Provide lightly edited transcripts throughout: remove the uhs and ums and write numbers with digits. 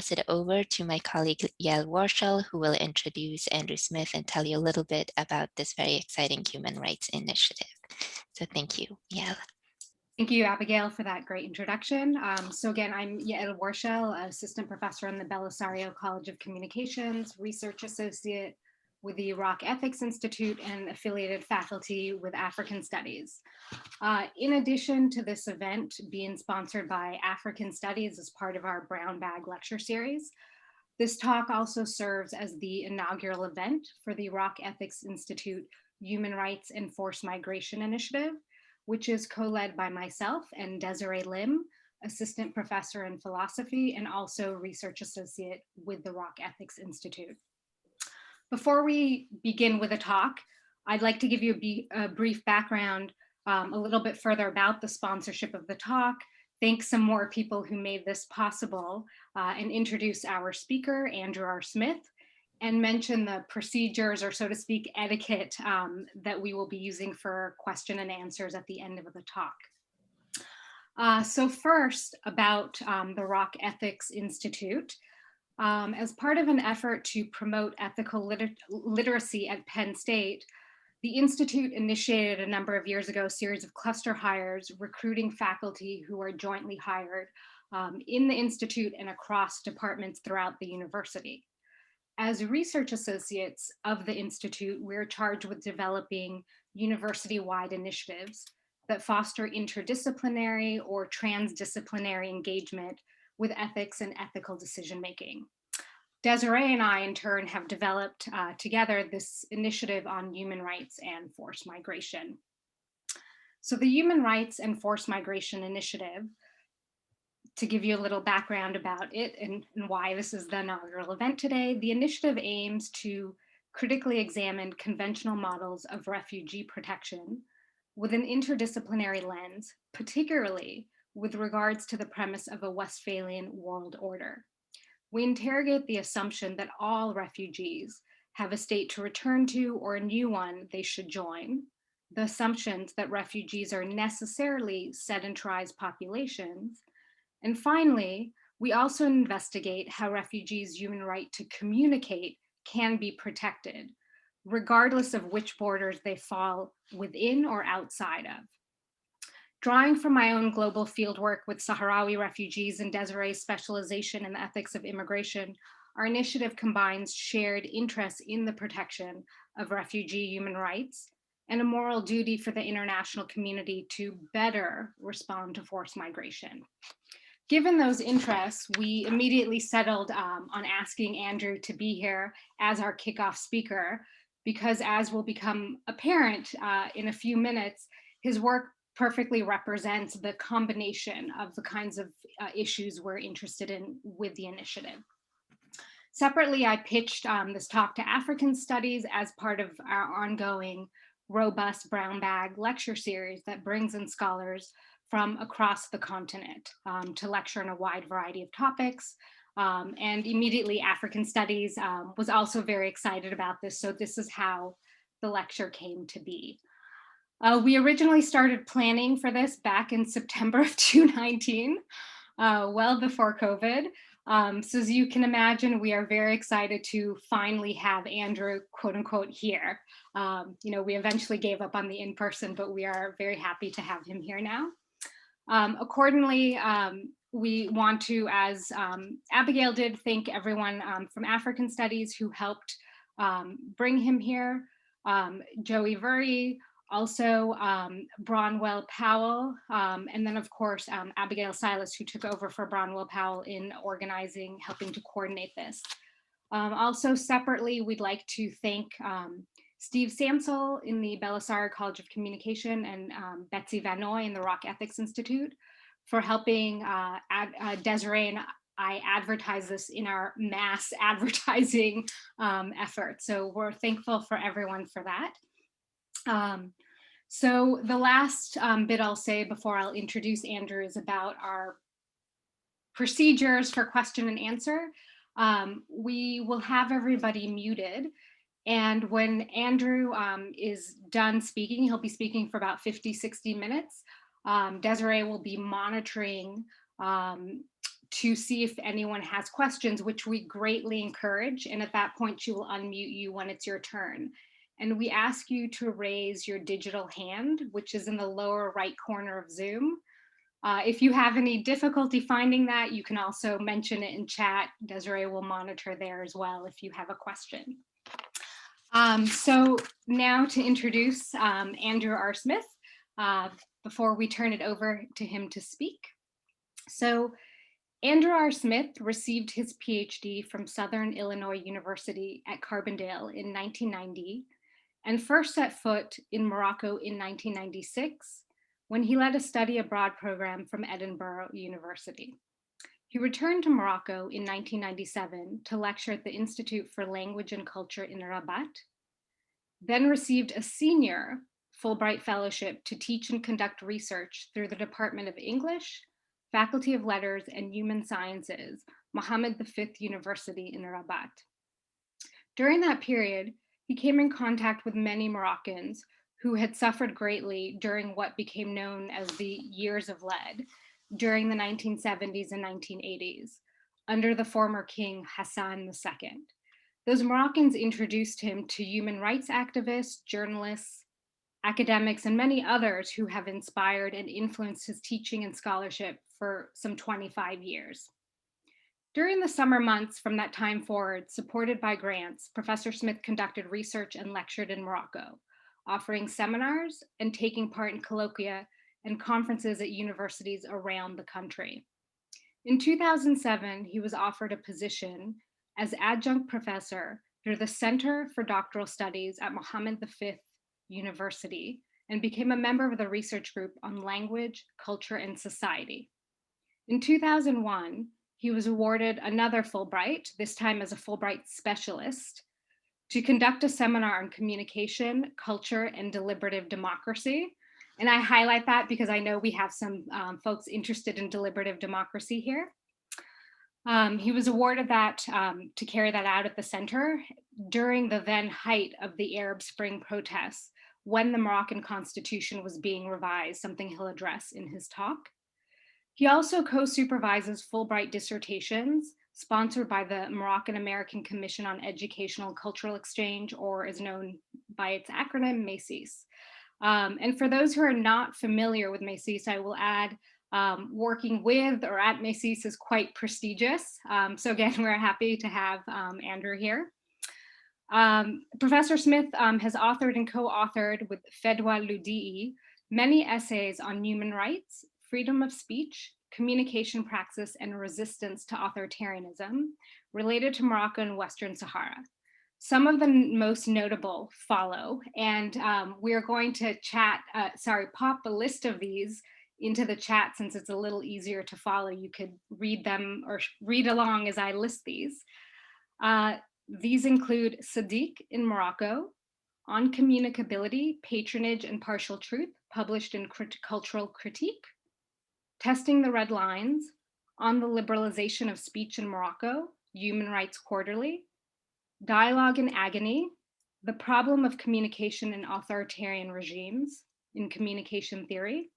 pass it over to my colleague Yael Warshall, who will introduce Andrew Smith and tell you a little bit about this very exciting human rights initiative. So thank you, Yael. Thank you, Abigail, for that great introduction. So again, I'm Yael Warshall, Assistant Professor in the Belisario College of Communications, Research Associate with the Iraq Ethics Institute, and affiliated faculty with African Studies. In addition to this event being sponsored by African Studies as part of our Brown Bag Lecture Series, this talk also serves as the inaugural event for the Iraq Ethics Institute Human Rights and Forced Migration Initiative, which is co-led by myself and Desiree Lim, Assistant Professor in Philosophy and also Research Associate with the Iraq Ethics Institute. Before we begin with the talk, I'd like to give you a brief background a little bit further about the sponsorship of the talk, thank some more people who made this possible, and introduce our speaker, Andrew R. Smith, and mention the procedures, or so to speak, etiquette that we will be using for question and answers at the end of the talk. So first, about the Iraq Ethics Institute. As part of an effort to promote ethical literacy at Penn State, the Institute initiated a number of years ago a series of cluster hires, recruiting faculty who are jointly hired in the Institute and across departments throughout the university. As research associates of the Institute, we're charged with developing university-wide initiatives that foster interdisciplinary or transdisciplinary engagement with ethics and ethical decision-making. Desiree and I, in turn, have developed together this initiative on human rights and forced migration. So the Human Rights and Forced Migration Initiative, to give you a little background about it and why this is the inaugural event today, the initiative aims to critically examine conventional models of refugee protection with an interdisciplinary lens, particularly with regards to the premise of a Westphalian world order. We interrogate the assumption that all refugees have a state to return to or a new one they should join, the assumptions that refugees are necessarily sedentarized populations, and finally, we also investigate how refugees' human right to communicate can be protected, regardless of which borders they fall within or outside of. Drawing from my own global fieldwork with Sahrawi refugees and Desiree's specialization in the ethics of immigration, our initiative combines shared interests in the protection of refugee human rights and a moral duty for the international community to better respond to forced migration. Given those interests, we immediately settled on asking Andrew to be here as our kickoff speaker, because as will become apparent in a few minutes, his work perfectly represents the combination of the kinds of issues we're interested in with the initiative. Separately, I pitched this talk to African Studies as part of our ongoing robust brown bag lecture series that brings in scholars from across the continent to lecture on a wide variety of topics. And immediately African Studies was also very excited about this. So this is how the lecture came to be. We originally started planning for this back in September of 2019, well before COVID. So as you can imagine, we are very excited to finally have Andrew, quote unquote, here. We eventually gave up on the in-person, but we are very happy to have him here now. Accordingly, we want to, as Abigail did, thank everyone from African Studies who helped bring him here, Joey Vuri, also Bronwell Powell, and then of course, Abigail Silas, who took over for Bronwell Powell in organizing, helping to coordinate this. Also separately, we'd like to thank Steve Samsel in the Belisario College of Communication and Betsy Vanoy in the Iraq Ethics Institute for helping Desiree and I advertise this in our mass advertising effort. So we're thankful for everyone for that. So the last bit I'll say before I'll introduce Andrew is about our procedures for question and answer. We will have everybody muted. And when Andrew is done speaking, he'll be speaking for about 50, 60 minutes. Desiree will be monitoring to see if anyone has questions, which we greatly encourage. And at that point, she will unmute you when it's your turn. And we ask you to raise your digital hand, which is in the lower right corner of Zoom. If you have any difficulty finding that, you can also mention it in chat. Desiree will monitor there as well if you have a question. So now to introduce Andrew R. Smith, before we turn it over to him to speak. So Andrew R. Smith received his PhD from Southern Illinois University at Carbondale in 1990 and first set foot in Morocco in 1996 when he led a study abroad program from Edinboro University. He returned to Morocco in 1997 to lecture at the Institute for Language and Culture in Rabat, then received a senior Fulbright Fellowship to teach and conduct research through the Department of English, Faculty of Letters and Human Sciences, Mohammed V University in Rabat. During that period, he came in contact with many Moroccans who had suffered greatly during what became known as the Years of Lead during the 1970s and 1980s, under the former king Hassan II. Those Moroccans introduced him to human rights activists, journalists, academics, and many others who have inspired and influenced his teaching and scholarship for some 25 years. During the summer months from that time forward, supported by grants, Professor Smith conducted research and lectured in Morocco, offering seminars and taking part in colloquia and conferences at universities around the country. In 2007, he was offered a position as adjunct professor through the Center for Doctoral Studies at Mohammed V University and became a member of the research group on language, culture, and society. In 2001, he was awarded another Fulbright, this time as a Fulbright specialist, to conduct a seminar on communication, culture, and deliberative democracy. And I highlight that because I know we have some folks interested in deliberative democracy here. He was awarded that to carry that out at the center during the then height of the Arab Spring protests when the Moroccan constitution was being revised, something he'll address in his talk. He also co-supervises Fulbright dissertations sponsored by the Moroccan American Commission on Educational and Cultural Exchange, or is known by its acronym, MECIS. And for those who are not familiar with MECIS, I will add working with or at MECIS is quite prestigious. So again, we're happy to have Andrew here. Professor Smith has authored and co-authored with Fedwa Ludii many essays on human rights, freedom of speech, communication praxis, and resistance to authoritarianism related to Morocco and Western Sahara. Some of the most notable follow, and we are going to pop a list of these into the chat since it's a little easier to follow. You could read them or read along as I list these. These include Sadiq in Morocco, On Communicability, Patronage, and Partial Truth, published in Cultural Critique, Testing the Red Lines, On the Liberalization of Speech in Morocco, Human Rights Quarterly, Dialogue in Agony, The Problem of Communication in Authoritarian Regimes, in Communication Theory,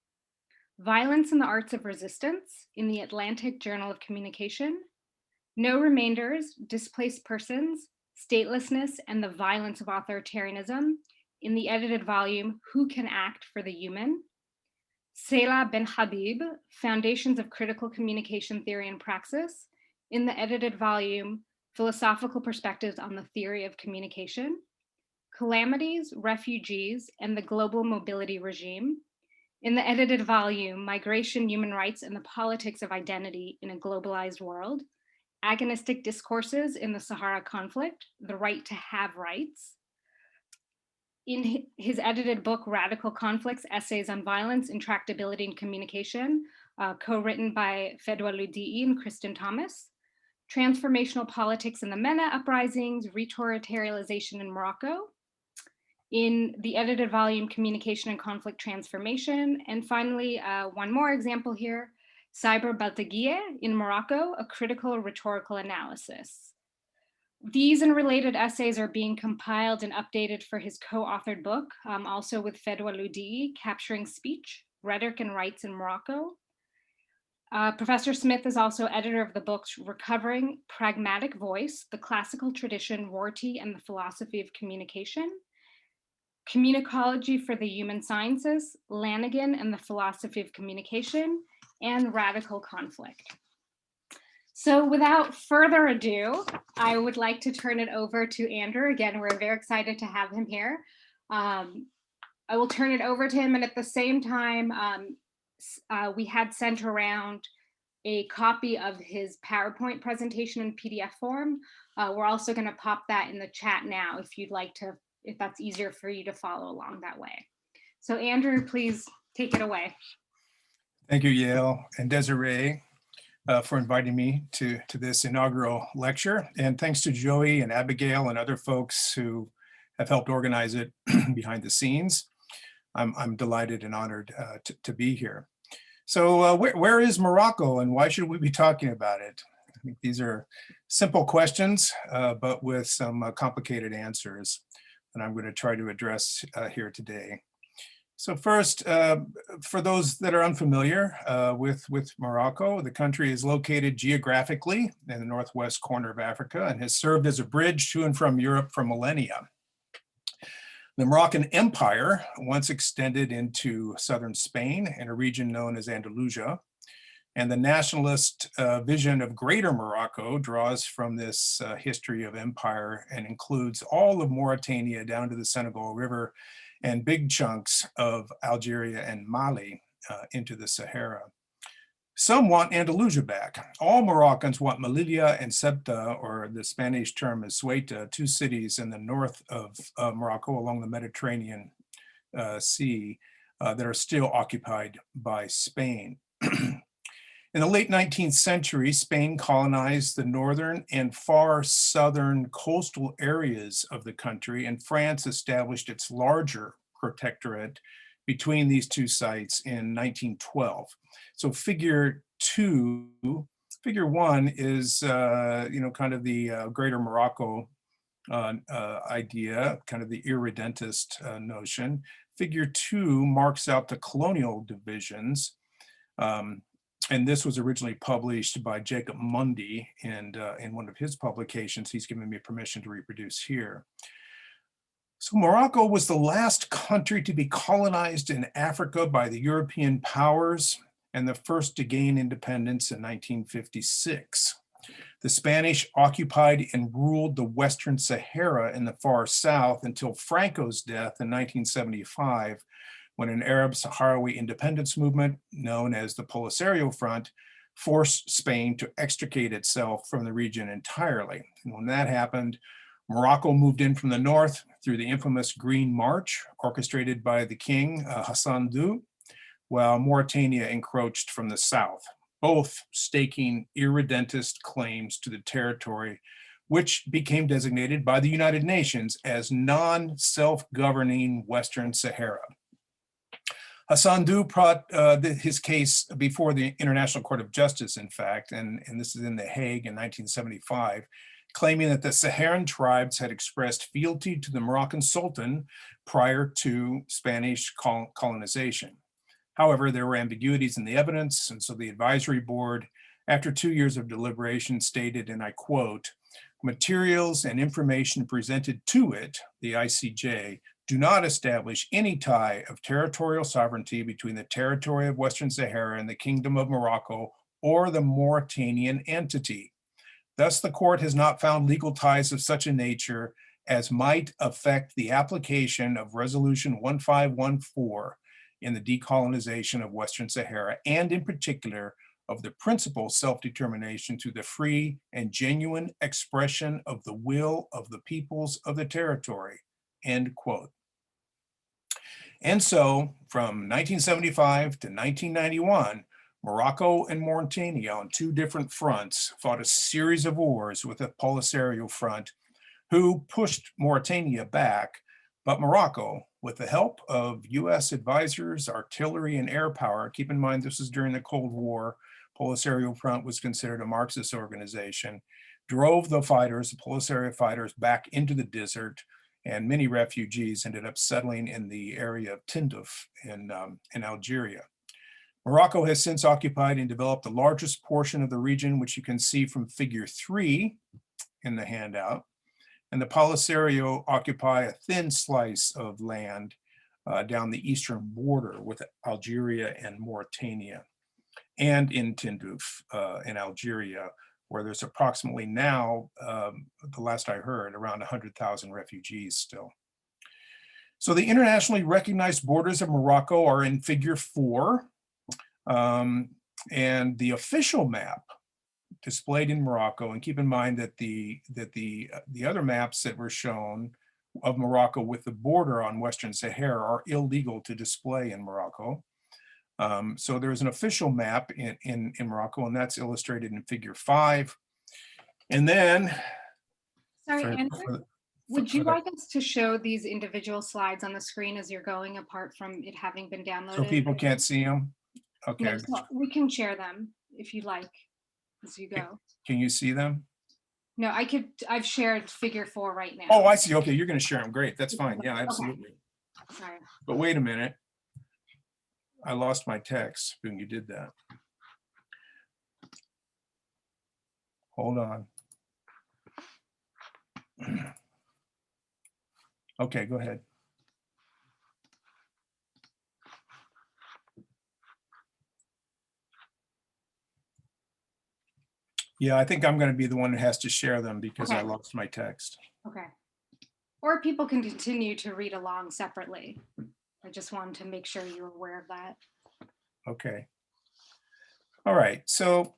Violence in the Arts of Resistance, in the Atlantic Journal of Communication, No Remainders, Displaced Persons, Statelessness, and the Violence of Authoritarianism, in the edited volume, Who Can Act for the Human, Sela Ben Habib, Foundations of Critical Communication Theory and Praxis, in the edited volume, Philosophical Perspectives on the Theory of Communication, Calamities, Refugees, and the Global Mobility Regime, in the edited volume, Migration, Human Rights, and the Politics of Identity in a Globalized World, Agonistic Discourses in the Sahara Conflict, The Right to Have Rights. In his edited book, Radical Conflicts, Essays on Violence, Intractability, and Communication, co-written by Fedwa Ludii and Kristen Thomas. Transformational Politics in the MENA Uprisings, Reterritorialization in Morocco. In the edited volume, Communication and Conflict Transformation. And finally, one more example here, Cyber Baltagieh in Morocco, A Critical Rhetorical Analysis. These and related essays are being compiled and updated for his co-authored book, also with Fedwa Ludii, Capturing Speech, Rhetoric and Rights in Morocco. Professor Smith is also editor of the books Recovering Pragmatic Voice, The Classical Tradition, Rorty, and the Philosophy of Communication, Communicology for the Human Sciences, Lanigan and the Philosophy of Communication, and Radical Conflict. So without further ado, I would like to turn it over to Andrew. Again, we're very excited to have him here. I will turn it over to him, and at the same time, we had sent around a copy of his PowerPoint presentation in PDF form. We're also going to pop that in the chat now if you'd like to, if that's easier for you to follow along that way. So Andrew, please take it away. Thank you, Yael and Desiree, for inviting me to this inaugural lecture. And thanks to Joey and Abigail and other folks who have helped organize it behind the scenes. I'm delighted and honored to be here. So where is Morocco and why should we be talking about it? I think these are simple questions, but with some complicated answers that I'm going to try to address here today. So first, for those that are unfamiliar with Morocco, the country is located geographically in the northwest corner of Africa and has served as a bridge to and from Europe for millennia. The Moroccan Empire once extended into southern Spain in a region known as Andalusia, and the nationalist vision of Greater Morocco draws from this history of empire and includes all of Mauritania down to the Senegal River and big chunks of Algeria and Mali into the Sahara. Some want Andalusia back. All Moroccans want Melilla and Ceuta, or the Spanish term is Ceuta, two cities in the north of Morocco along the Mediterranean Sea that are still occupied by Spain. In the late 19th century, Spain colonized the northern and far southern coastal areas of the country, and France established its larger protectorate between these two sites in 1912. So figure one is, kind of the Greater Morocco idea, kind of the irredentist notion. Figure two marks out the colonial divisions. And this was originally published by Jacob Mundy, and in one of his publications, he's given me permission to reproduce here. So Morocco was the last country to be colonized in Africa by the European powers and the first to gain independence in 1956. The Spanish occupied and ruled the Western Sahara in the far south until Franco's death in 1975, when an Arab Sahrawi independence movement known as the Polisario Front forced Spain to extricate itself from the region entirely. And when that happened, Morocco moved in from the north through the infamous Green March, orchestrated by the king, Hassan II, while Mauritania encroached from the south, both staking irredentist claims to the territory, which became designated by the United Nations as non-self-governing Western Sahara. Hassan II brought his case before the International Court of Justice, in fact, and this is in The Hague in 1975, claiming that the Saharan tribes had expressed fealty to the Moroccan Sultan prior to Spanish colonization. However, there were ambiguities in the evidence, and so the advisory board, after 2 years of deliberation, stated, and I quote, "Materials and information presented to it, the ICJ, do not establish any tie of territorial sovereignty between the territory of Western Sahara and the Kingdom of Morocco or the Mauritanian entity. Thus, the court has not found legal ties of such a nature as might affect the application of Resolution 1514 in the decolonization of Western Sahara, and in particular, of the principal self-determination to the free and genuine expression of the will of the peoples of the territory," end quote. And so from 1975 to 1991, Morocco and Mauritania on two different fronts fought a series of wars with the Polisario Front, who pushed Mauritania back, but Morocco, with the help of US advisors, artillery, and air power, keep in mind this is during the Cold War, Polisario Front was considered a Marxist organization, drove the fighters, the Polisario fighters, back into the desert, and many refugees ended up settling in the area of Tindouf in Algeria. Morocco has since occupied and developed the largest portion of the region, which you can see from figure 3 in the handout. And the Polisario occupy a thin slice of land down the eastern border with Algeria and Mauritania, and in Tindouf in Algeria, where there's approximately now, the last I heard, around 100,000 refugees still. So the internationally recognized borders of Morocco are in figure 4. And the official map displayed in Morocco, and keep in mind that the other maps that were shown of Morocco with the border on Western Sahara are illegal to display in Morocco. So there's an official map in Morocco, and that's illustrated in figure 5. And then, Sorry, Andrew, would you like us to show these individual slides on the screen as you're going, apart from it having been downloaded? So people can't see them? Okay. No, so we can share them if you like as you go. Can you see them? No, I've shared figure 4 right now. Oh, I see. Okay, you're going to share them. Great. That's fine. Yeah, absolutely. Okay. Sorry. But wait a minute. I lost my text when you did that. Hold on. Okay, go ahead. Yeah, I think I'm going to be the one that has to share them because I lost my text. Okay. Or people can continue to read along separately. I just wanted to make sure you're aware of that. Okay. All right. So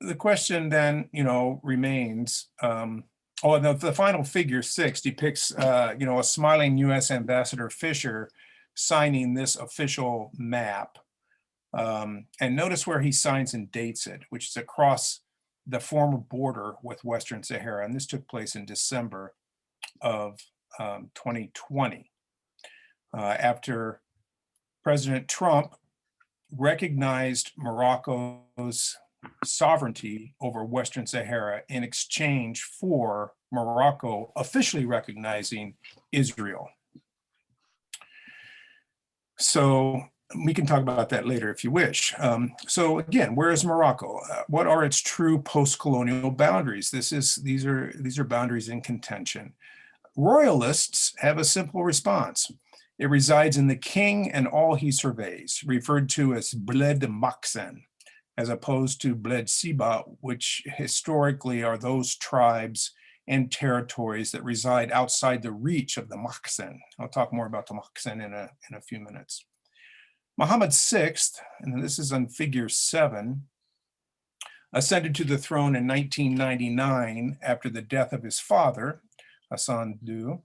the question then, remains. The final figure 6 depicts, a smiling U.S. Ambassador Fisher signing this official map. And notice where he signs and dates it, which is across the former border with Western Sahara. And this took place in December of 2020, after President Trump recognized Morocco's sovereignty over Western Sahara in exchange for Morocco officially recognizing Israel. So we can talk about that later if you wish. So again, where is Morocco? What are its true post-colonial boundaries? These are boundaries in contention. Royalists have a simple response. It resides in the king and all he surveys, referred to as Bled Maksen, as opposed to Bled Siba, which historically are those tribes and territories that reside outside the reach of the Maksen. I'll talk more about the Maksen in a few minutes. Muhammad VI, and this is on figure 7, ascended to the throne in 1999 after the death of his father, Hassan II.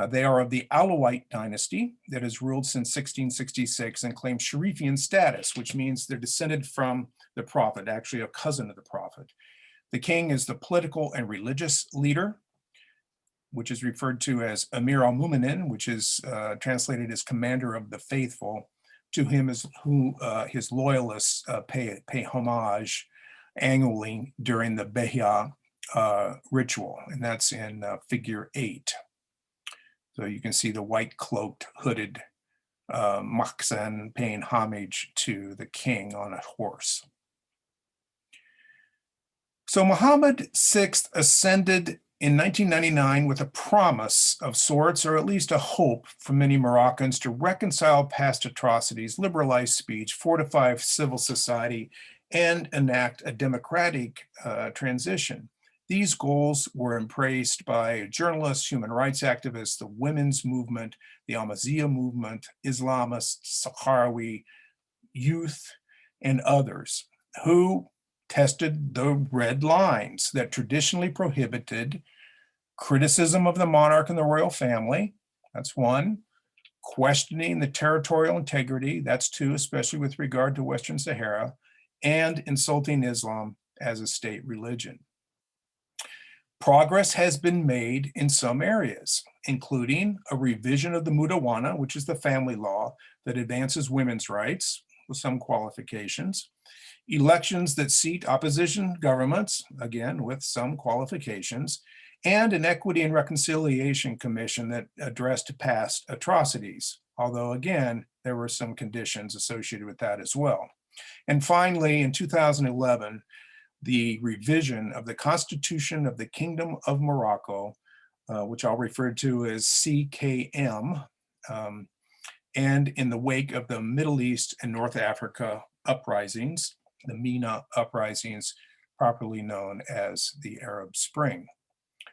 They are of the Alawite dynasty that has ruled since 1666 and claim Sharifian status, which means they're descended from the prophet, actually a cousin of the prophet. The king is the political and religious leader, which is referred to as Amir al-Mu'minin, which is translated as commander of the faithful. To him is who his loyalists pay homage annually during the Behia ritual, and that's in figure 8. So you can see the white cloaked hooded Maksen paying homage to the king on a horse. So Muhammad VI ascended in 1999 with a promise of sorts, or at least a hope for many Moroccans to reconcile past atrocities, liberalize speech, fortify civil society, and enact a democratic transition. These goals were embraced by journalists, human rights activists, the women's movement, the Ahmadiyya movement, Islamists, Sahrawi youth, and others who tested the red lines that traditionally prohibited criticism of the monarch and the royal family. That's 1. Questioning the territorial integrity. That's 2, especially with regard to Western Sahara, and insulting Islam as a state religion. Progress has been made in some areas, including a revision of the Mudawana, which is the family law that advances women's rights with some qualifications, elections that seat opposition governments, again, with some qualifications, and an Equity and Reconciliation Commission that addressed past atrocities, although again, there were some conditions associated with that as well. And finally, in 2011, the revision of the Constitution of the Kingdom of Morocco, which I'll refer to as CKM, and in the wake of the Middle East and North Africa uprisings, the MENA uprisings, properly known as the Arab Spring.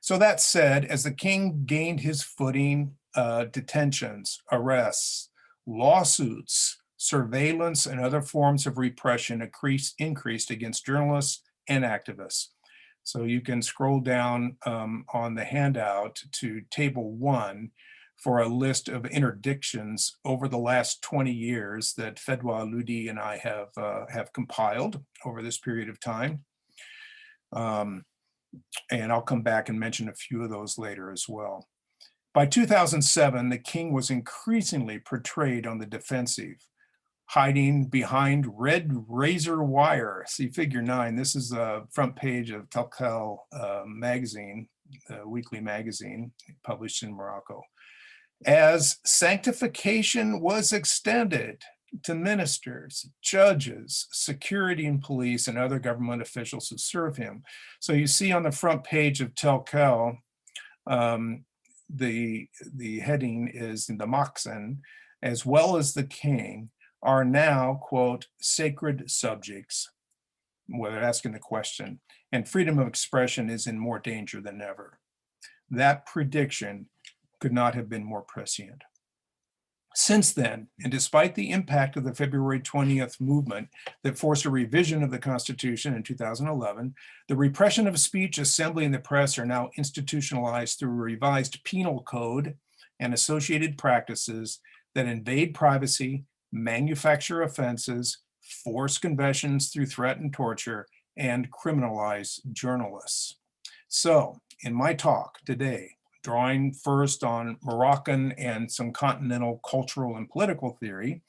So that said, as the king gained his footing, detentions, arrests, lawsuits, surveillance, and other forms of repression increased against journalists and activists. So you can scroll down on the handout to table 1 for a list of interdictions over the last 20 years that Fedwa Ludi and I have compiled over this period of time. And I'll come back and mention a few of those later as well. By 2007, the king was increasingly portrayed on the defensive, hiding behind red razor wire. See figure 9, this is the front page of Telkel magazine, the weekly magazine published in Morocco. As sanctification was extended to ministers, judges, security and police, and other government officials who serve him. So you see on the front page of Telkel, the heading is the Moxen, as well as the king, are now, quote, sacred subjects, where they're asking the question, and freedom of expression is in more danger than ever. That prediction could not have been more prescient. Since then, and despite the impact of the February 20th movement that forced a revision of the Constitution in 2011, the repression of speech, assembly, and the press are now institutionalized through a revised penal code and associated practices that invade privacy, manufacture offenses, force confessions through threat and torture, and criminalize journalists. So, in my talk today, drawing first on Moroccan and some continental cultural and political theory,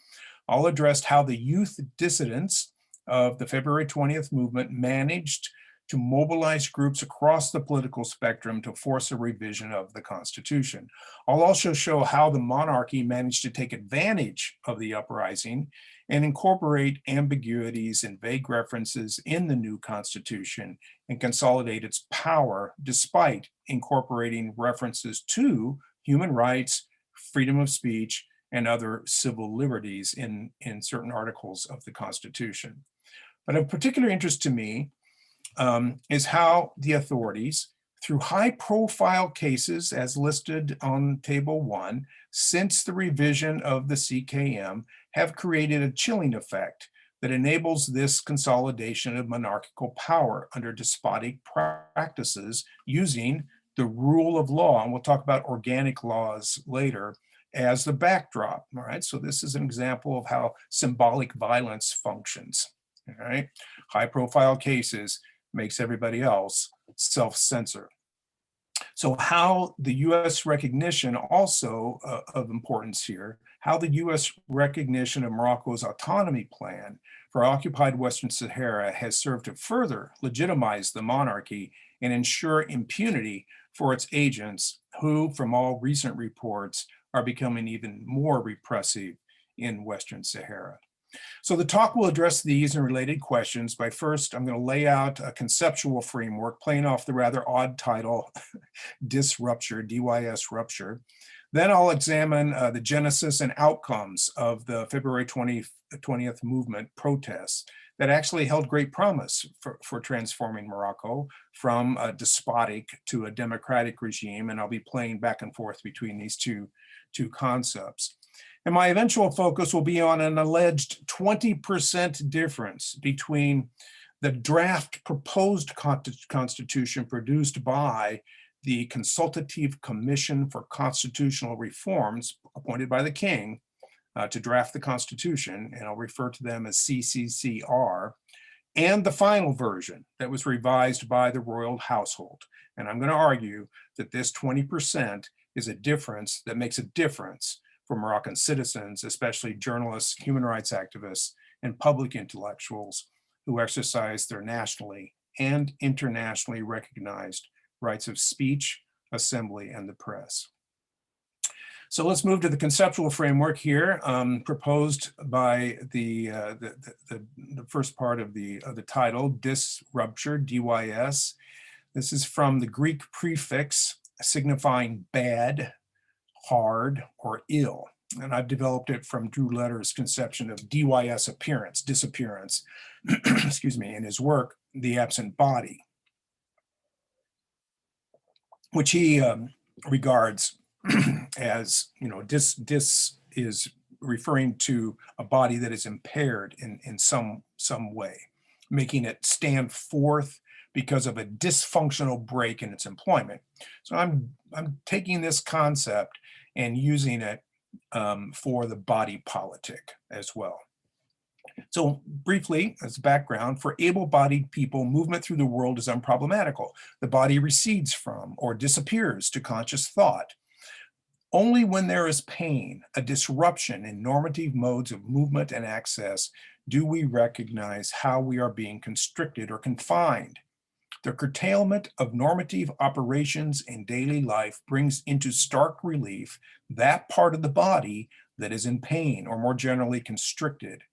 I'll address how the youth dissidents of the February 20th movement managed to mobilize groups across the political spectrum to force a revision of the Constitution. I'll also show how the monarchy managed to take advantage of the uprising and incorporate ambiguities and vague references in the new Constitution and consolidate its power despite incorporating references to human rights, freedom of speech, and other civil liberties in certain articles of the Constitution. But of particular interest to me is how the authorities, through high-profile cases as listed on Table 1, since the revision of the CKM, have created a chilling effect that enables this consolidation of monarchical power under despotic practices using the rule of law, and we'll talk about organic laws later, as the backdrop, all right? So this is an example of how symbolic violence functions, all right? High-profile cases makes everybody else self-censor. So how the US recognition also of importance here, how the US recognition of Morocco's autonomy plan for occupied Western Sahara has served to further legitimize the monarchy and ensure impunity for its agents who, from all recent reports, are becoming even more repressive in Western Sahara. So the talk will address these and related questions by first, I'm going to lay out a conceptual framework playing off the rather odd title, Dys-Rupture, Dys-Rupture. Then I'll examine the genesis and outcomes of the February 20th movement protests that actually held great promise for transforming Morocco from a despotic to a democratic regime. And I'll be playing back and forth between these two concepts. And my eventual focus will be on an alleged 20% difference between the draft proposed constitution produced by the Consultative Commission for Constitutional Reforms, appointed by the king to draft the Constitution, and I'll refer to them as CCCR, and the final version that was revised by the royal household. And I'm going to argue that this 20% is a difference that makes a difference for Moroccan citizens, especially journalists, human rights activists, and public intellectuals who exercise their nationally and internationally recognized rights of speech, assembly, and the press. So let's move to the conceptual framework here, proposed by the first part of the title, Dys-Rupture, DYS. This is from the Greek prefix signifying bad, hard, or ill. And I've developed it from Drew Letter's conception of DYS appearance, disappearance, excuse me, in his work, The Absent Body, which he regards as, dis is referring to a body that is impaired in some way, making it stand forth because of a dysfunctional break in its employment. So I'm taking this concept and using it for the body politic as well. So briefly, as background, for able-bodied people, movement through the world is unproblematical. The body recedes from or disappears to conscious thought. Only when there is pain, a disruption in normative modes of movement and access, do we recognize how we are being constricted or confined. The curtailment of normative operations in daily life brings into stark relief that part of the body that is in pain or more generally constricted.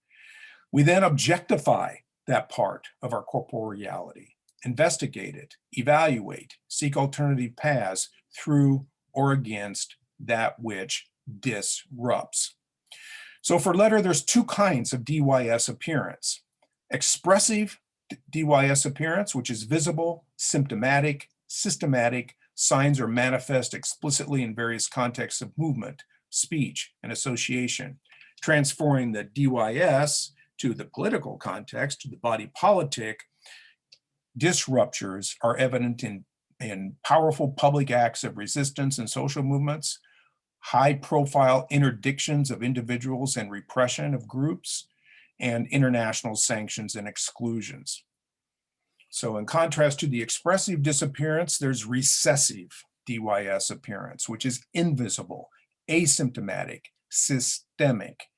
We then objectify that part of our corporeality, investigate it, evaluate, seek alternative paths through or against that which disrupts. So for Letter, there's two kinds of DYS appearance. Expressive DYS appearance, which is visible, symptomatic, systematic, signs are manifest explicitly in various contexts of movement, speech, and association, transforming the DYS to the political context, to the body politic. Dys-Ruptures are evident in powerful public acts of resistance and social movements, high-profile interdictions of individuals and repression of groups, and international sanctions and exclusions. So in contrast to the expressive disappearance, there's recessive DYS appearance, which is invisible, asymptomatic, systemic.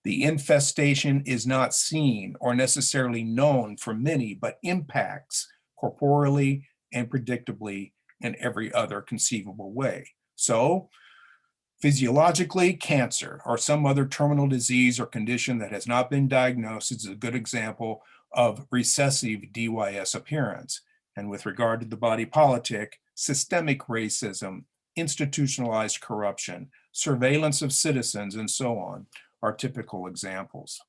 The infestation is not seen or necessarily known for many, but impacts corporeally and predictably in every other conceivable way. So, physiologically, cancer or some other terminal disease or condition that has not been diagnosed is a good example of recessive DYS appearance. And with regard to the body politic, systemic racism, institutionalized corruption, surveillance of citizens, and so on are typical examples.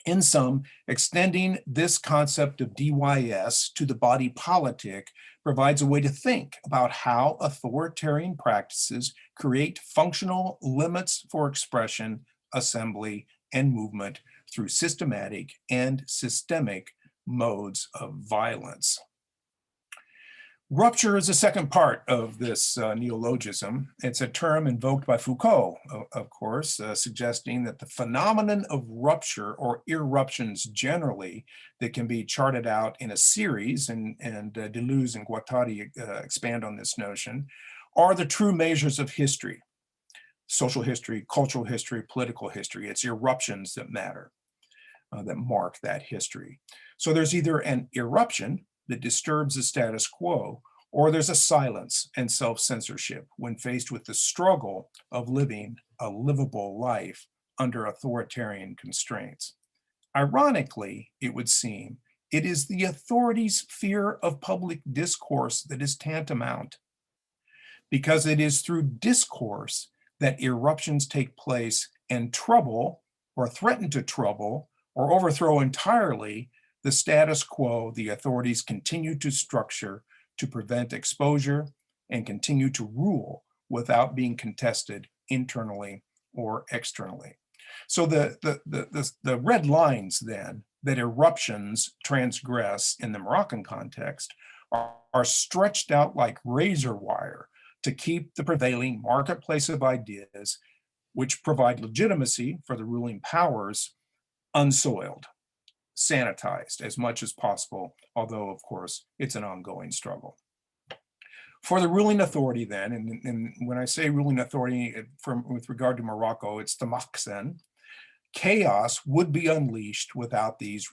In sum, extending this concept of DYS to the body politic provides a way to think about how authoritarian practices create functional limits for expression, assembly, and movement through systematic and systemic modes of violence. Rupture is the second part of this neologism. It's a term invoked by Foucault, of course, suggesting that the phenomenon of rupture or irruptions generally that can be charted out in a series, and Deleuze and Guattari expand on this notion, are the true measures of history, social history, cultural history, political history. It's irruptions that matter, that mark that history. So there's either an irruption that disturbs the status quo, or there's a silence and self-censorship when faced with the struggle of living a livable life under authoritarian constraints. Ironically, it would seem, it is the authorities' fear of public discourse that is tantamount, because it is through discourse that irruptions take place and trouble, or threaten to trouble, or overthrow entirely the status quo the authorities continue to structure to prevent exposure and continue to rule without being contested internally or externally. So the red lines then that eruptions transgress in the Moroccan context are stretched out like razor wire to keep the prevailing marketplace of ideas, which provide legitimacy for the ruling powers, unsoiled, sanitized as much as possible, although of course it's an ongoing struggle. For the ruling authority then, and when I say ruling authority with regard to Morocco, it's the Maqsen, chaos would be unleashed without these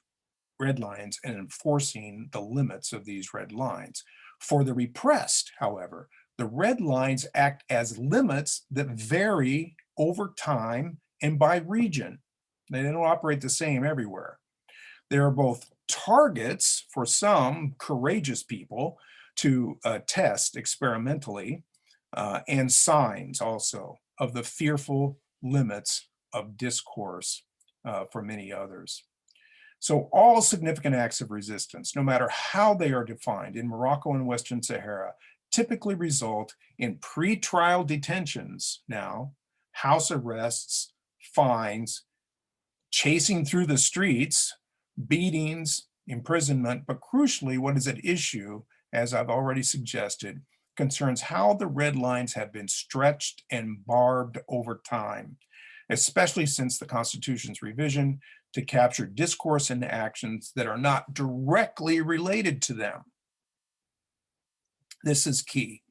red lines and enforcing the limits of these red lines. For the repressed, however, The red lines act as limits that vary over time and by region. They don't operate the same everywhere. They are both targets for some courageous people to test experimentally, and signs also of the fearful limits of discourse for many others. So all significant acts of resistance, no matter how they are defined in Morocco and Western Sahara, typically result in pre-trial detentions now, house arrests, fines, chasing through the streets, beatings, imprisonment, but crucially, what is at issue, as I've already suggested, concerns how the red lines have been stretched and barbed over time, especially since the Constitution's revision to capture discourse and actions that are not directly related to them. This is key.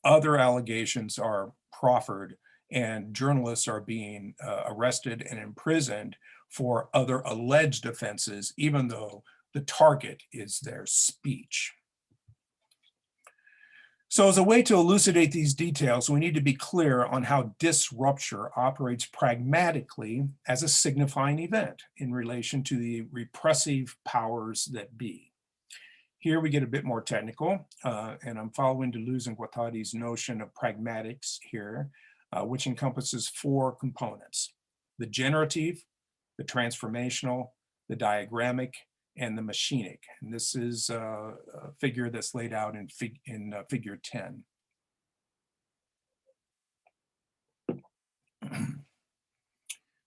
Other allegations are proffered and journalists are being arrested and imprisoned for other alleged offenses, even though the target is their speech. So as a way to elucidate these details, we need to be clear on how Dys-Rupture operates pragmatically as a signifying event in relation to the repressive powers that be. Here we get a bit more technical, and I'm following Deleuze and Guattari's notion of pragmatics here, which encompasses 4 components: the generative, the transformational, the diagrammic, and the machinic. And this is a figure that's laid out in figure 10.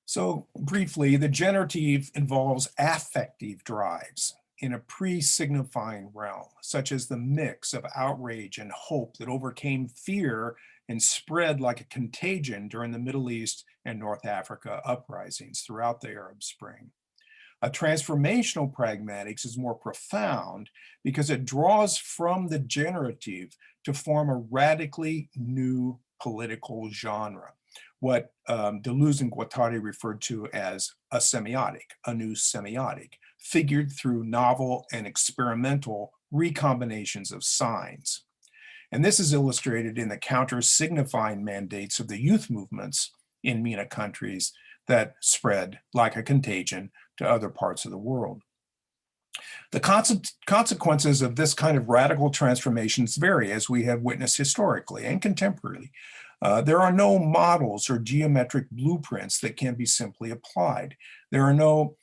So briefly, the generative involves affective drives in a pre-signifying realm, such as the mix of outrage and hope that overcame fear and spread like a contagion during the Middle East and North Africa uprisings throughout the Arab Spring. A transformational pragmatics is more profound because it draws from the generative to form a radically new political genre, what Deleuze and Guattari referred to as a semiotic, a new semiotic, figured through novel and experimental recombinations of signs. And this is illustrated in the counter-signifying mandates of the youth movements in MENA countries that spread like a contagion to other parts of the world. The consequences of this kind of radical transformations vary, as we have witnessed historically and contemporarily. There are no models or geometric blueprints that can be simply applied. There are no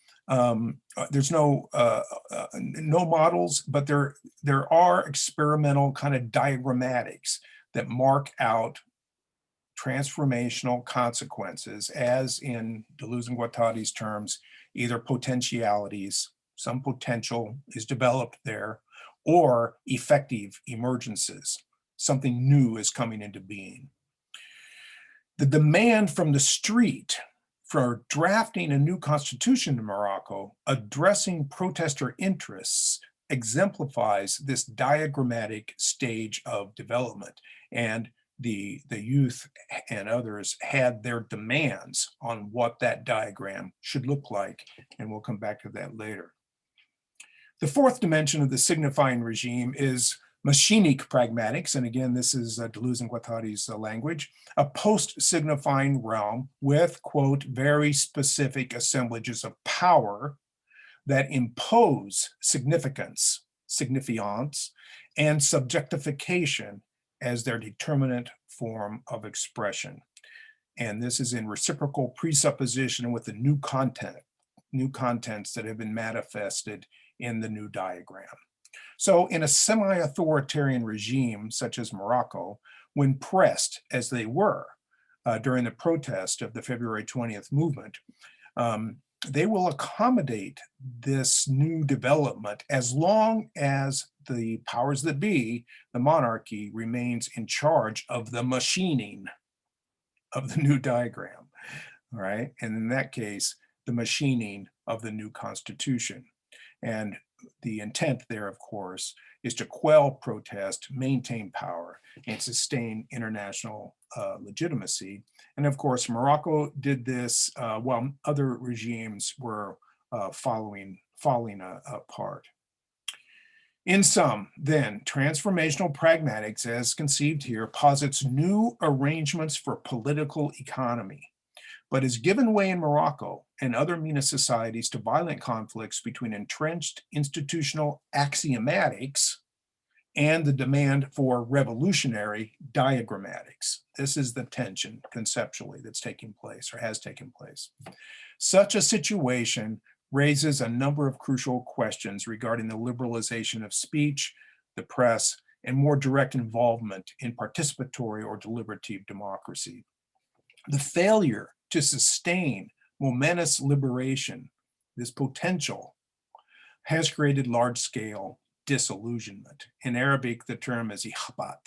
models, but there are experimental kind of diagrammatics that mark out transformational consequences, as in Deleuze and Guattari's terms, either potentialities, some potential is developed there, or effective emergences, something new is coming into being. The demand from the street for drafting a new constitution in Morocco, addressing protester interests, exemplifies this diagrammatic stage of development. And the youth and others had their demands on what that diagram should look like, and we'll come back to that later. The 4th dimension of the signifying regime is machinic pragmatics, and again, this is Deleuze and Guattari's language, a post-signifying realm with, quote, very specific assemblages of power that impose significance, signifiance, and subjectification as their determinate form of expression. And this is in reciprocal presupposition with the new contents that have been manifested in the new diagram. So in a semi-authoritarian regime such as Morocco, when pressed as they were during the protest of the February 20th movement, they will accommodate this new development as long as the powers that be, the monarchy, remains in charge of the machining of the new diagram, all right? And in that case, the machining of the new constitution. And the intent there, of course, is to quell protest, maintain power, and sustain international legitimacy. And of course, Morocco did this while other regimes were falling apart. In sum, then, transformational pragmatics, as conceived here, posits new arrangements for political economy, but is given way in Morocco and other MENA societies to violent conflicts between entrenched institutional axiomatics and the demand for revolutionary diagrammatics. This is the tension conceptually that's taking place or has taken place. Such a situation raises a number of crucial questions regarding the liberalization of speech, the press, and more direct involvement in participatory or deliberative democracy. The failure to sustain momentous liberation, this potential, has created large-scale disillusionment. In Arabic, the term is ihbat,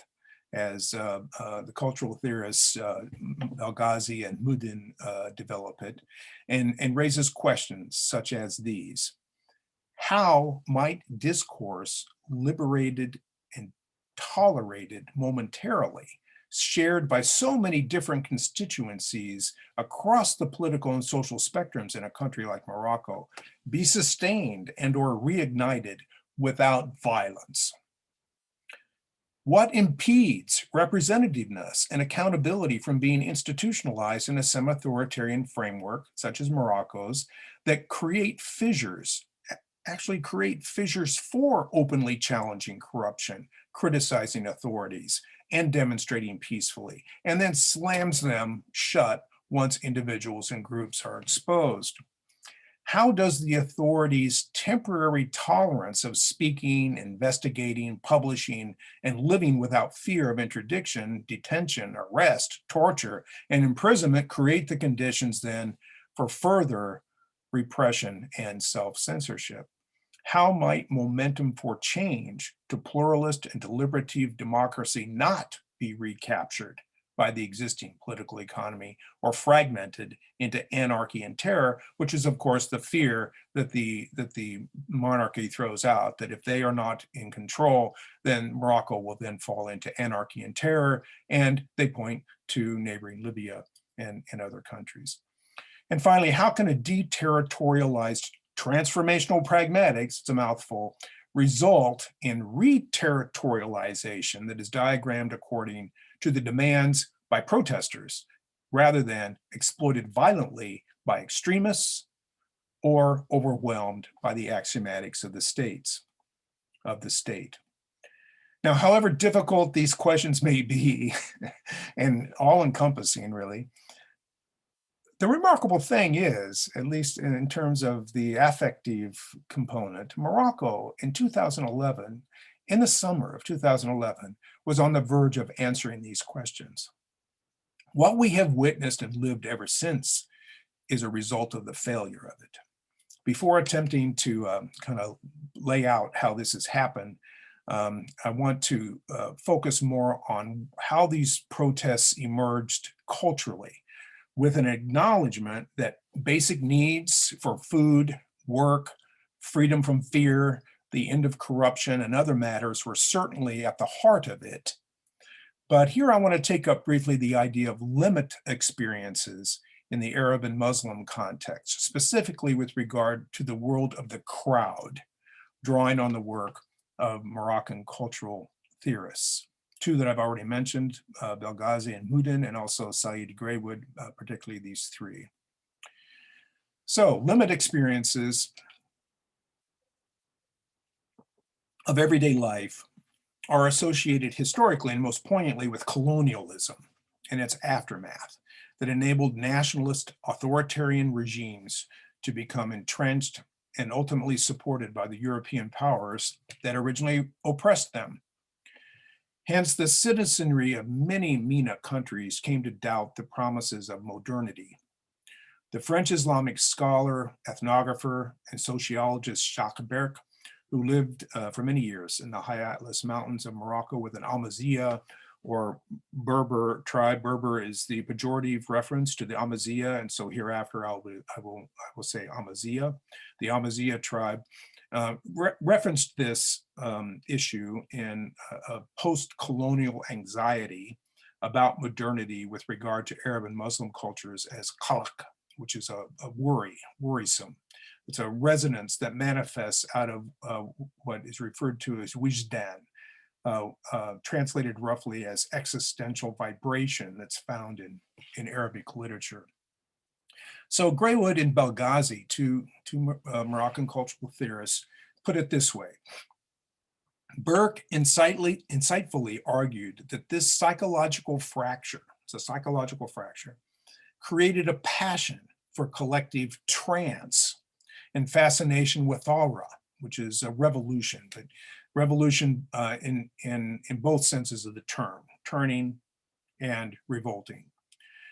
as the cultural theorists Al-Ghazi and Mudin develop it, and raises questions such as these. How might discourse liberated and tolerated momentarily, shared by so many different constituencies across the political and social spectrums in a country like Morocco, be sustained and or reignited without violence? What impedes representativeness and accountability from being institutionalized in a semi-authoritarian framework, such as Morocco's, that create fissures, actually create fissures for openly challenging corruption, criticizing authorities, and demonstrating peacefully, and then slams them shut once individuals and groups are exposed? How does the authorities' temporary tolerance of speaking, investigating, publishing, and living without fear of interdiction, detention, arrest, torture, and imprisonment create the conditions then for further repression and self-censorship? How might momentum for change to pluralist and deliberative democracy not be recaptured by the existing political economy or fragmented into anarchy and terror, which is of course the fear that the monarchy throws out, that if they are not in control, then Morocco will then fall into anarchy and terror, and they point to neighboring Libya and other countries. And finally, how can a deterritorialized transformational pragmatics, it's a mouthful, result in re-territorialization that is diagrammed according to the demands by protesters, rather than exploited violently by extremists or overwhelmed by the axiomatics of the state? Now, however difficult these questions may be, and all-encompassing really, the remarkable thing is, at least in terms of the affective component, Morocco in 2011, in the summer of 2011, was on the verge of answering these questions. What we have witnessed and lived ever since is a result of the failure of it. Before attempting to kind of lay out how this has happened, I want to focus more on how these protests emerged culturally, with an acknowledgement that basic needs for food, work, freedom from fear, the end of corruption, and other matters were certainly at the heart of it. But here I want to take up briefly the idea of limit experiences in the Arab and Muslim context, specifically with regard to the world of the crowd, drawing on the work of Moroccan cultural theorists. Two that I've already mentioned, Belghazi and Mudin, and also Said Greywood, particularly these three. So, limit experiences of everyday life are associated historically and most poignantly with colonialism and its aftermath that enabled nationalist authoritarian regimes to become entrenched and ultimately supported by the European powers that originally oppressed them. Hence, the citizenry of many MENA countries came to doubt the promises of modernity. The French Islamic scholar, ethnographer, and sociologist Jacques Berck, who lived for many years in the high Atlas Mountains of Morocco with an Amazigh or Berber tribe. Berber is the pejorative reference to the Amazigh, and so hereafter I will say Amazigh. The Amazigh tribe referenced this issue in a post-colonial anxiety about modernity with regard to Arab and Muslim cultures as qalq, which is a worrisome. It's a resonance that manifests out of what is referred to as wijdan, translated roughly as existential vibration that's found in Arabic literature. So Graywood and Belghazi, two Moroccan cultural theorists, put it this way. Burke insightfully argued that this psychological fracture, it's a psychological fracture, created a passion for collective trance and fascination with aura, which is a revolution, but revolution in both senses of the term, turning and revolting.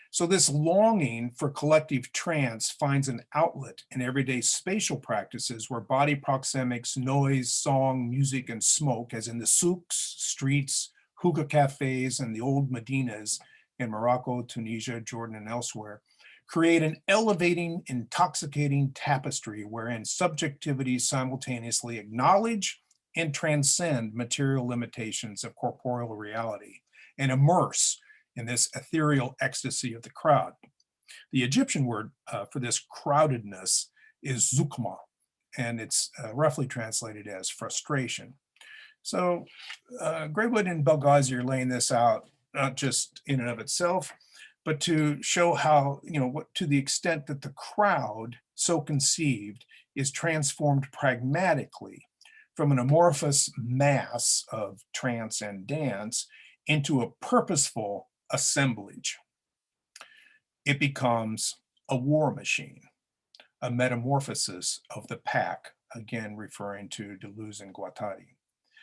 So this longing for collective trance finds an outlet in everyday spatial practices where body proxemics, noise, song, music, and smoke, as in the souks, streets, hookah cafes, and the old Medinas in Morocco, Tunisia, Jordan, and elsewhere, create an elevating, intoxicating tapestry wherein subjectivities simultaneously acknowledge and transcend material limitations of corporeal reality and immerse in this ethereal ecstasy of the crowd. The Egyptian word for this crowdedness is zukma, and it's roughly translated as frustration. So Graywood and Belghazi are laying this out, not just in and of itself, but to show how, to the extent that the crowd, so conceived, is transformed pragmatically from an amorphous mass of trance and dance into a purposeful assemblage. It becomes a war machine, a metamorphosis of the pack, again referring to Deleuze and Guattari.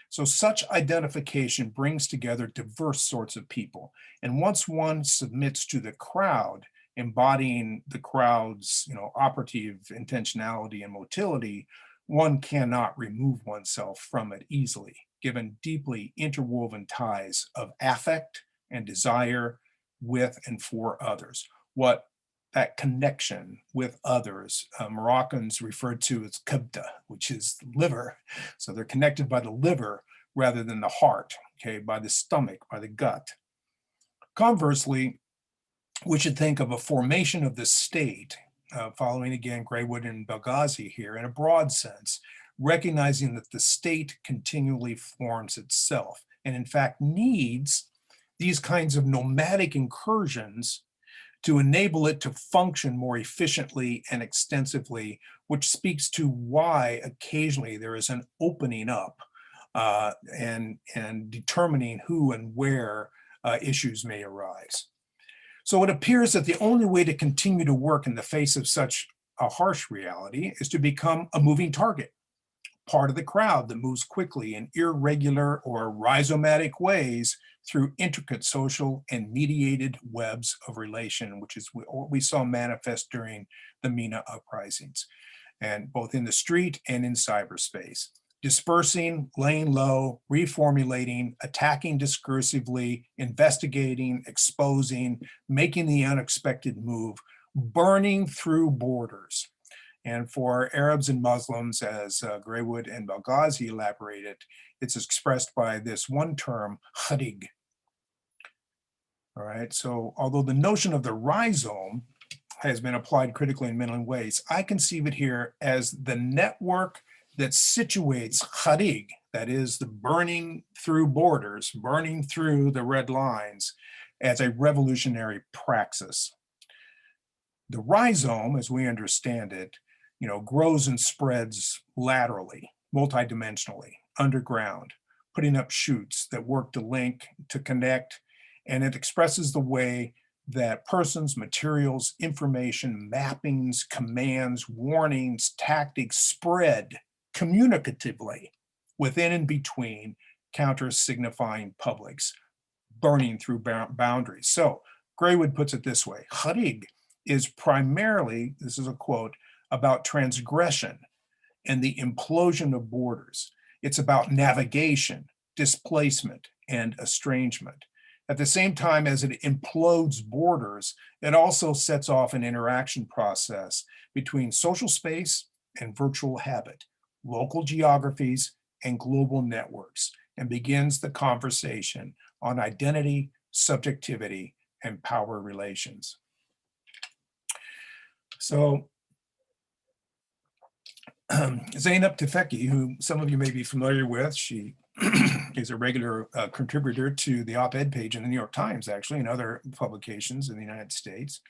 So such identification brings together diverse sorts of people. And once one submits to the crowd, embodying the crowd's operative intentionality and motility, one cannot remove oneself from it easily, given deeply interwoven ties of affect and desire with and for others. What that connection with others, Moroccans referred to as kabda, which is liver. So they're connected by the liver rather than the heart, okay, by the stomach, by the gut. Conversely, we should think of a formation of the state, following again Graywood and Belghazi here, in a broad sense, recognizing that the state continually forms itself and in fact needs these kinds of nomadic incursions to enable it to function more efficiently and extensively, which speaks to why occasionally there is an opening up and determining who and where issues may arise. So it appears that the only way to continue to work in the face of such a harsh reality is to become a moving target, part of the crowd that moves quickly in irregular or rhizomatic ways through intricate social and mediated webs of relation, which is what we saw manifest during the MENA uprisings, and both in the street and in cyberspace. Dispersing, laying low, reformulating, attacking discursively, investigating, exposing, making the unexpected move, burning through borders. And for Arabs and Muslims, as Graywood and Belghazi elaborated, it's expressed by this one term, kharig. All right, so although the notion of the rhizome has been applied critically in many ways, I conceive it here as the network that situates kharig, that is the burning through borders, burning through the red lines, as a revolutionary praxis. The rhizome, as we understand it, grows and spreads laterally, multidimensionally, underground, putting up shoots that work to link, to connect, and it expresses the way that persons, materials, information, mappings, commands, warnings, tactics spread communicatively within and between counter-signifying publics, burning through boundaries. So Graywood puts it this way: kharig is primarily, this is a quote, about transgression and the implosion of borders. It's about navigation, displacement, and estrangement. At the same time as it implodes borders, it also sets off an interaction process between social space and virtual habit, local geographies and global networks, and begins the conversation on identity, subjectivity, and power relations. So Zainab Tefeki, who some of you may be familiar with, she is a regular contributor to the op-ed page in the New York Times, actually, and other publications in the United States.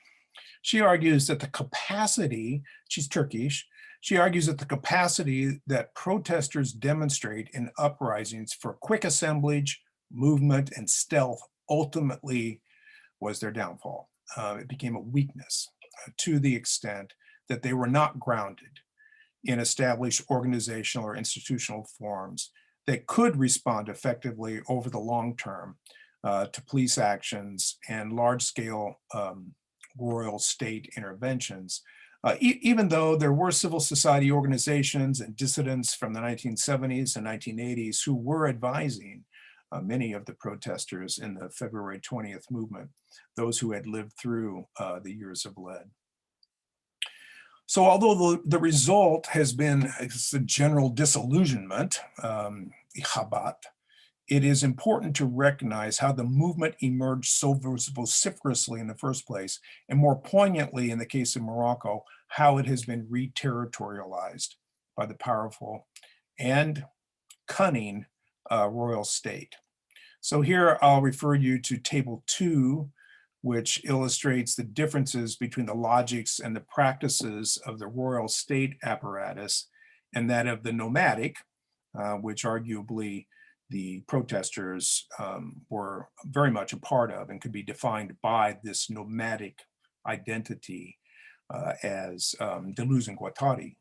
She argues that the capacity, she's Turkish, she argues that the capacity that protesters demonstrate in uprisings for quick assemblage, movement, and stealth ultimately was their downfall. It became a weakness to the extent that they were not grounded in established organizational or institutional forms that could respond effectively over the long term to police actions and large-scale royal state interventions. Even though there were civil society organizations and dissidents from the 1970s and 1980s who were advising many of the protesters in the February 20th movement, those who had lived through the years of lead. So although the result has been a general disillusionment, ihabat, it is important to recognize how the movement emerged so vociferously in the first place, and more poignantly in the case of Morocco, how it has been re-territorialized by the powerful and cunning royal state. So here I'll refer you to Table 2, which illustrates the differences between the logics and the practices of the royal state apparatus and that of the nomadic, which arguably the protesters were very much a part of and could be defined by this nomadic identity as Deleuze and Guattari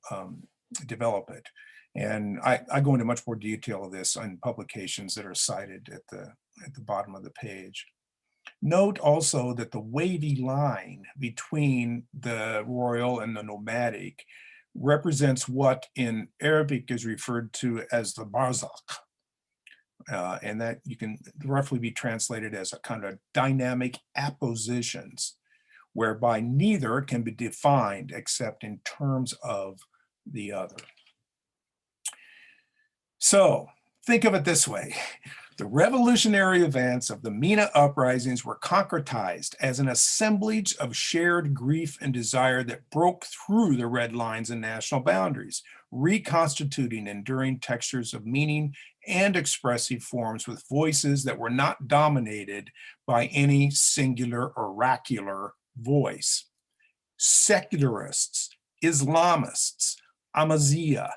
develop it. And I go into much more detail of this in publications that are cited at the bottom of the page. Note also that the wavy line between the royal and the nomadic represents what in Arabic is referred to as the barzakh. And that you can roughly be translated as a kind of dynamic appositions, whereby neither can be defined except in terms of the other. So think of it this way. The revolutionary events of the MENA uprisings were concretized as an assemblage of shared grief and desire that broke through the red lines and national boundaries, reconstituting enduring textures of meaning and expressive forms with voices that were not dominated by any singular oracular voice. Secularists, Islamists, Amazigh,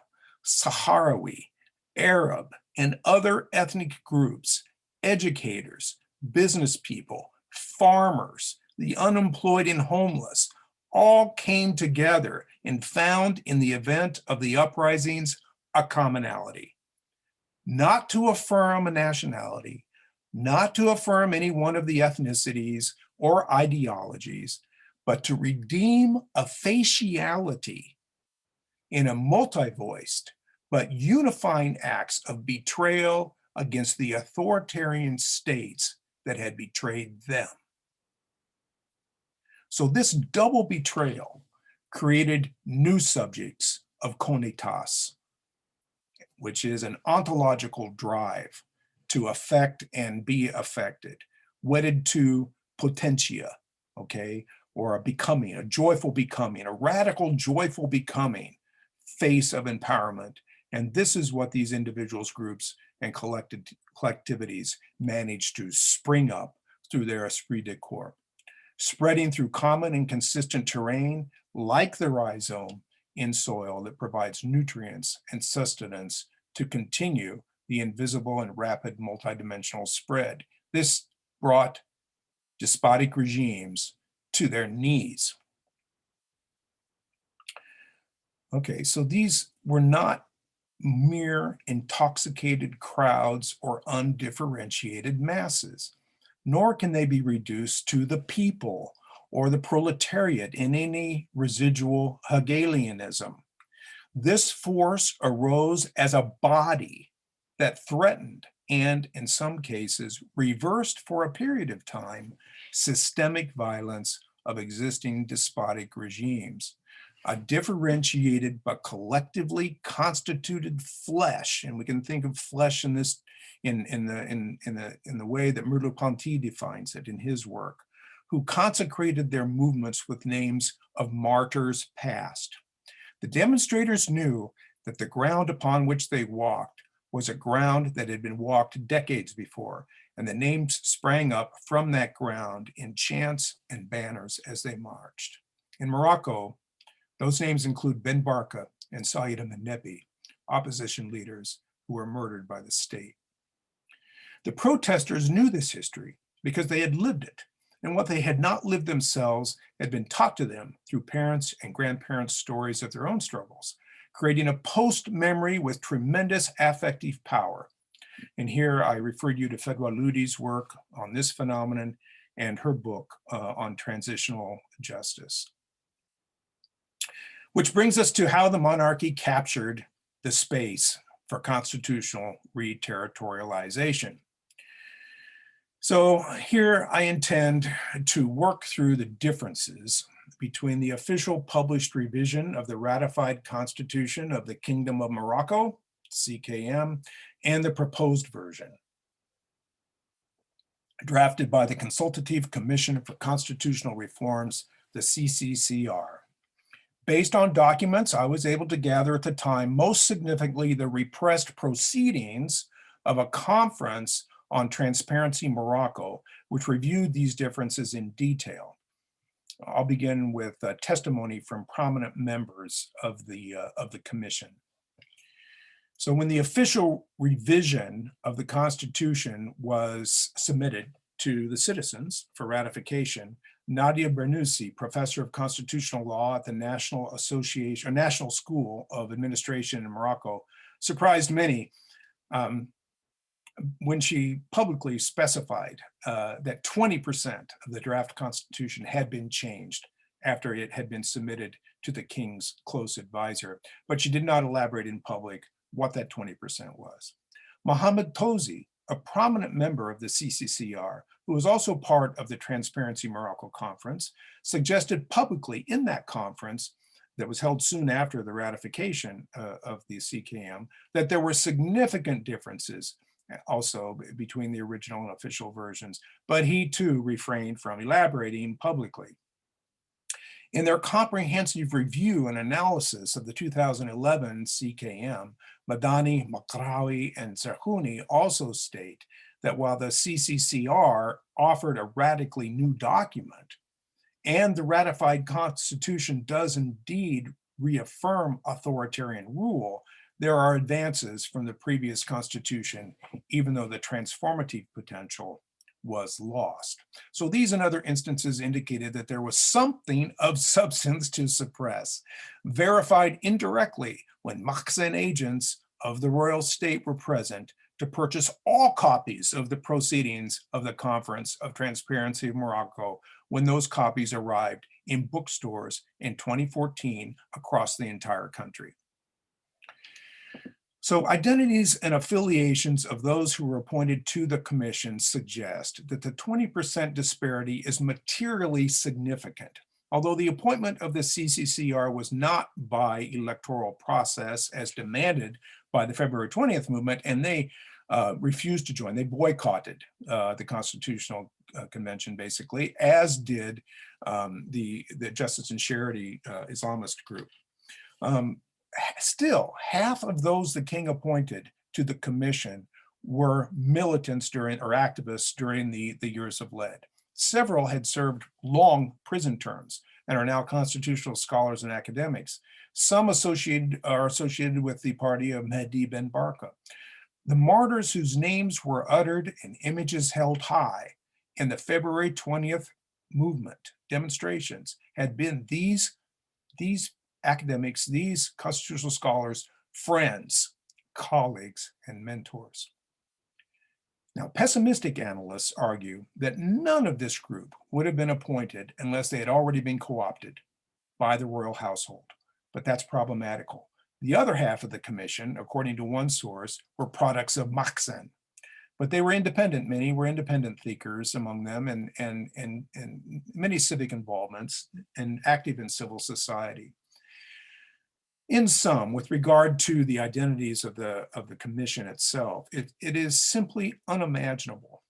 Sahrawi, Arab, and other ethnic groups, educators, business people, farmers, the unemployed and homeless, all came together and found in the event of the uprisings a commonality. Not to affirm a nationality, not to affirm any one of the ethnicities or ideologies, but to redeem a faciality in a multi-voiced but unifying acts of betrayal against the authoritarian states that had betrayed them. So this double betrayal created new subjects of konitas, which is an ontological drive to affect and be affected, wedded to potentia, okay, or a becoming, a joyful becoming, a radical joyful becoming, face of empowerment. And this is what these individuals, groups, and collectivities managed to spring up through their esprit de corps, spreading through common and consistent terrain like the rhizome in soil that provides nutrients and sustenance to continue the invisible and rapid multidimensional spread. This brought despotic regimes to their knees. Okay, so these were not mere intoxicated crowds or undifferentiated masses, nor can they be reduced to the people or the proletariat in any residual Hegelianism. This force arose as a body that threatened and, in some cases, reversed for a period of time systemic violence of existing despotic regimes. A differentiated but collectively constituted flesh, and we can think of flesh in this in the way that Merleau-Ponty defines it in his work, who consecrated their movements with names of martyrs past. The demonstrators knew that the ground upon which they walked was a ground that had been walked decades before, and the names sprang up from that ground in chants and banners as they marched. In Morocco, those names include Ben Barka and Saïd Nebi, opposition leaders who were murdered by the state. The protesters knew this history because they had lived it, and what they had not lived themselves had been taught to them through parents' and grandparents' stories of their own struggles, creating a post-memory with tremendous affective power. And here I refer you to Fedwa Ludi's work on this phenomenon and her book on transitional justice. Which brings us to how the monarchy captured the space for constitutional re-territorialization. So here I intend to work through the differences between the official published revision of the ratified Constitution of the Kingdom of Morocco, CKM, and the proposed version, drafted by the Consultative Commission for Constitutional Reforms, the CCCR. Based on documents I was able to gather at the time, most significantly the repressed proceedings of a conference on Transparency Morocco, which reviewed these differences in detail. I'll begin with testimony from prominent members of the commission. So when the official revision of the Constitution was submitted to the citizens for ratification, Nadia Bernousi, professor of constitutional law at the National School of Administration in Morocco, surprised many when she publicly specified that 20% of the draft constitution had been changed after it had been submitted to the king's close advisor, but she did not elaborate in public what that 20% was. Mohamed Tozi, a prominent member of the CCCR, who was also part of the Transparency Morocco conference, suggested publicly in that conference that was held soon after the ratification of the CKM, that there were significant differences also between the original and official versions, but he too refrained from elaborating publicly. In their comprehensive review and analysis of the 2011 CKM, Madani, Makraoui, and Zerhouni also state that while the CCCR offered a radically new document, and the ratified constitution does indeed reaffirm authoritarian rule, there are advances from the previous constitution, even though the transformative potential was lost. So these and other instances indicated that there was something of substance to suppress, verified indirectly when Moroccans agents of the royal state were present to purchase all copies of the proceedings of the Conference of Transparency of Morocco when those copies arrived in bookstores in 2014 across the entire country. So identities and affiliations of those who were appointed to the commission suggest that the 20% disparity is materially significant. Although the appointment of the CCCR was not by electoral process as demanded by the February 20th movement, and they refused to join, they boycotted the Constitutional Convention basically, as did the Justice and Charity Islamist group. Still, half of those the king appointed to the commission were militants during, or activists during the years of lead. Several had served long prison terms and are now constitutional scholars and academics. Some are associated with the party of Mehdi Ben Barka. The martyrs whose names were uttered and images held high in the February 20th movement demonstrations had been these academics, these constitutional scholars, friends, colleagues, and mentors. Now, pessimistic analysts argue that none of this group would have been appointed unless they had already been co-opted by the royal household, but that's problematical. The other half of the commission, according to one source, were products of Moroccans, but they were independent. Many were independent thinkers among them, and many civic involvements, and active in civil society. In sum, with regard to the identities of the commission itself, it is simply unimaginable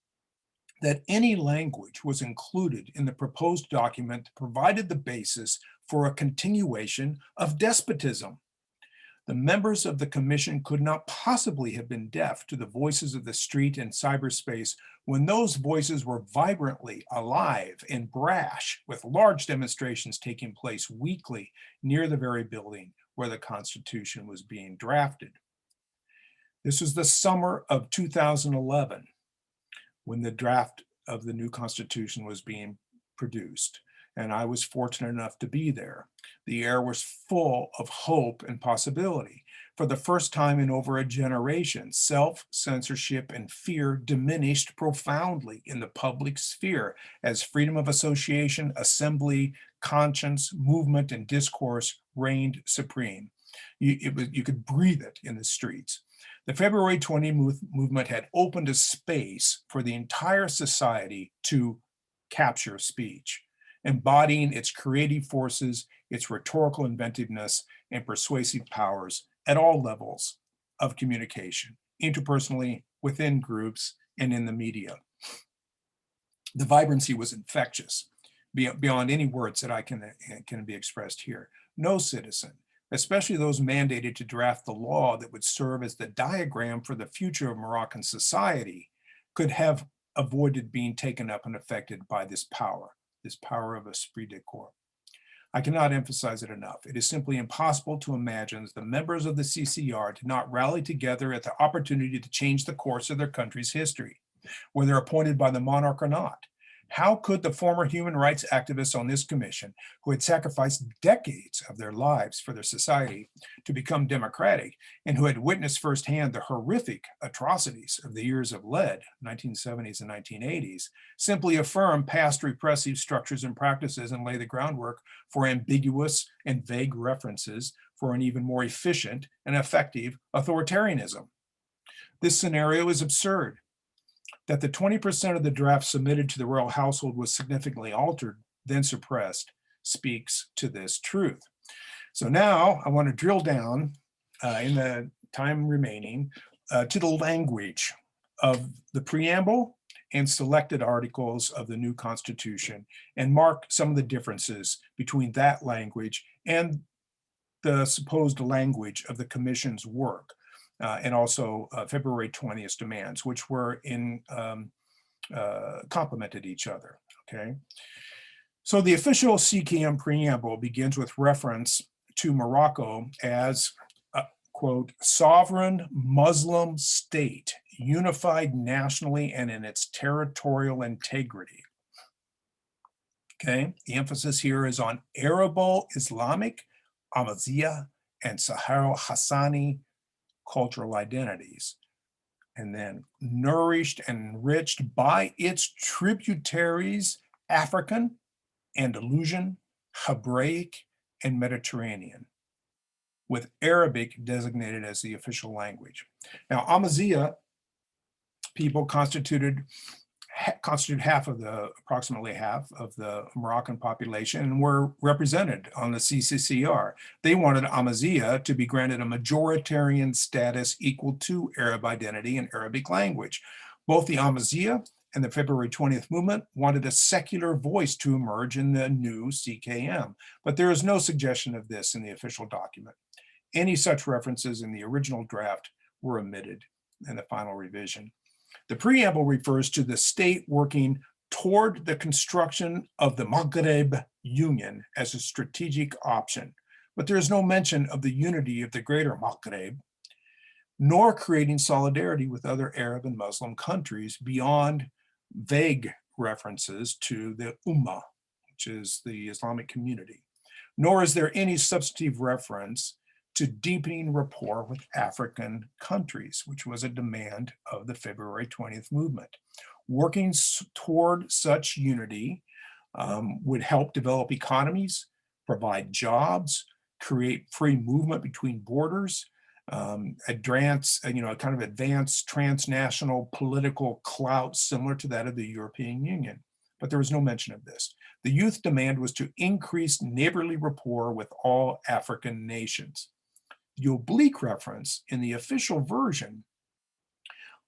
that any language was included in the proposed document provided the basis for a continuation of despotism. The members of the commission could not possibly have been deaf to the voices of the street and cyberspace when those voices were vibrantly alive and brash, with large demonstrations taking place weekly near the very building where the Constitution was being drafted. This was the summer of 2011 when the draft of the new Constitution was being produced, and I was fortunate enough to be there. The air was full of hope and possibility. For the first time in over a generation, self-censorship and fear diminished profoundly in the public sphere as freedom of association, assembly, conscience, movement, and discourse reigned supreme. You could breathe it in the streets. The February 20 movement had opened a space for the entire society to capture speech, embodying its creative forces, its rhetorical inventiveness, and persuasive powers at all levels of communication, interpersonally, within groups, and in the media. The vibrancy was infectious, beyond any words that can be expressed here. No citizen, especially those mandated to draft the law that would serve as the diagram for the future of Moroccan society, could have avoided being taken up and affected by this power of esprit de corps. I cannot emphasize it enough. It is simply impossible to imagine that the members of the CCR did not rally together at the opportunity to change the course of their country's history, whether appointed by the monarch or not. How could the former human rights activists on this commission, who had sacrificed decades of their lives for their society to become democratic, and who had witnessed firsthand the horrific atrocities of the years of lead, 1970s and 1980s, simply affirm past repressive structures and practices and lay the groundwork for ambiguous and vague references for an even more efficient and effective authoritarianism? This scenario is absurd. That the 20% of the draft submitted to the royal household was significantly altered, then suppressed, speaks to this truth. So now I want to drill down in the time remaining to the language of the preamble and selected articles of the new Constitution and mark some of the differences between that language and the supposed language of the Commission's work. And also February 20th demands, which were complemented each other, okay? So the official CKM preamble begins with reference to Morocco as a, quote, sovereign Muslim state, unified nationally and in its territorial integrity. Okay, the emphasis here is on Arabo-Islamic, Ahmadiyya, and Sahara Hassani cultural identities, and then nourished and enriched by its tributaries, African, Andalusian, Hebraic, and Mediterranean, with Arabic designated as the official language. Now, Ahmadiyya people constitute approximately half of the Moroccan population and were represented on the CCCR. They wanted Ahmadiyya to be granted a majoritarian status equal to Arab identity and Arabic language. Both the Ahmadiyya and the February 20th movement wanted a secular voice to emerge in the new CKM, but there is no suggestion of this in the official document. Any such references in the original draft were omitted in the final revision. The preamble refers to the state working toward the construction of the Maghreb Union as a strategic option, but there is no mention of the unity of the greater Maghreb, nor creating solidarity with other Arab and Muslim countries beyond vague references to the Ummah, which is the Islamic community, nor is there any substantive reference to deepening rapport with African countries, which was a demand of the February 20th movement. Working toward such unity would help develop economies, provide jobs, create free movement between borders, advance, kind of advanced transnational political clout similar to that of the European Union. But there was no mention of this. The youth demand was to increase neighborly rapport with all African nations. The oblique reference in the official version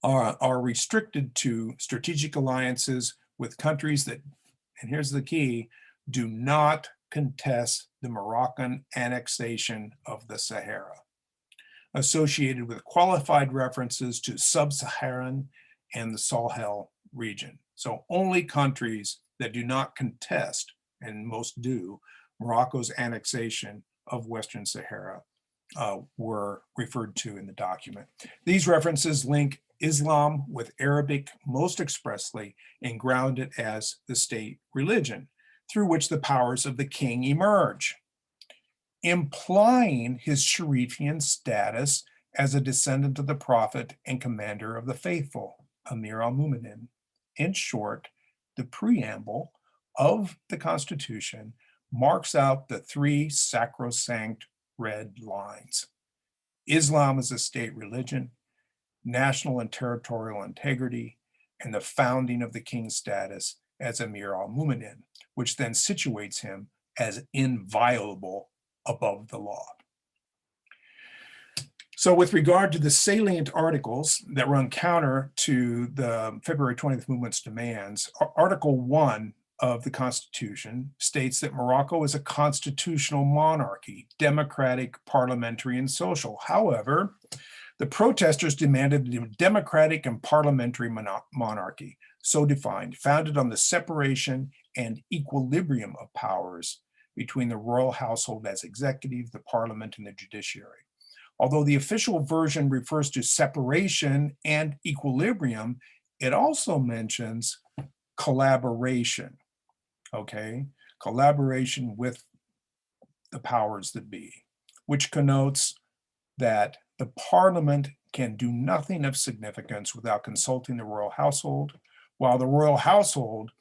are restricted to strategic alliances with countries that, and here's the key, do not contest the Moroccan annexation of the Sahara, associated with qualified references to sub-Saharan and the Sahel region. So only countries that do not contest, and most do, Morocco's annexation of Western Sahara were referred to in the document. These references link Islam with Arabic most expressly and ground it as the state religion, through which the powers of the king emerge, implying his Sharifian status as a descendant of the prophet and commander of the faithful, Amir al-Mu'minin. In short, the preamble of the Constitution marks out the three sacrosanct red lines. Islam is a state religion, national and territorial integrity, and the founding of the king's status as Amir al-Mu'minin, which then situates him as inviolable above the law. So with regard to the salient articles that run counter to the February 20th movement's demands, Article 1 of the Constitution states that Morocco is a constitutional monarchy, democratic, parliamentary, and social. However, the protesters demanded a democratic and parliamentary monarchy, so defined, founded on the separation and equilibrium of powers between the royal household as executive, the parliament, and the judiciary. Although the official version refers to separation and equilibrium, it also mentions collaboration, okay? Collaboration with the powers that be, which connotes that the parliament can do nothing of significance without consulting the royal household, while the royal household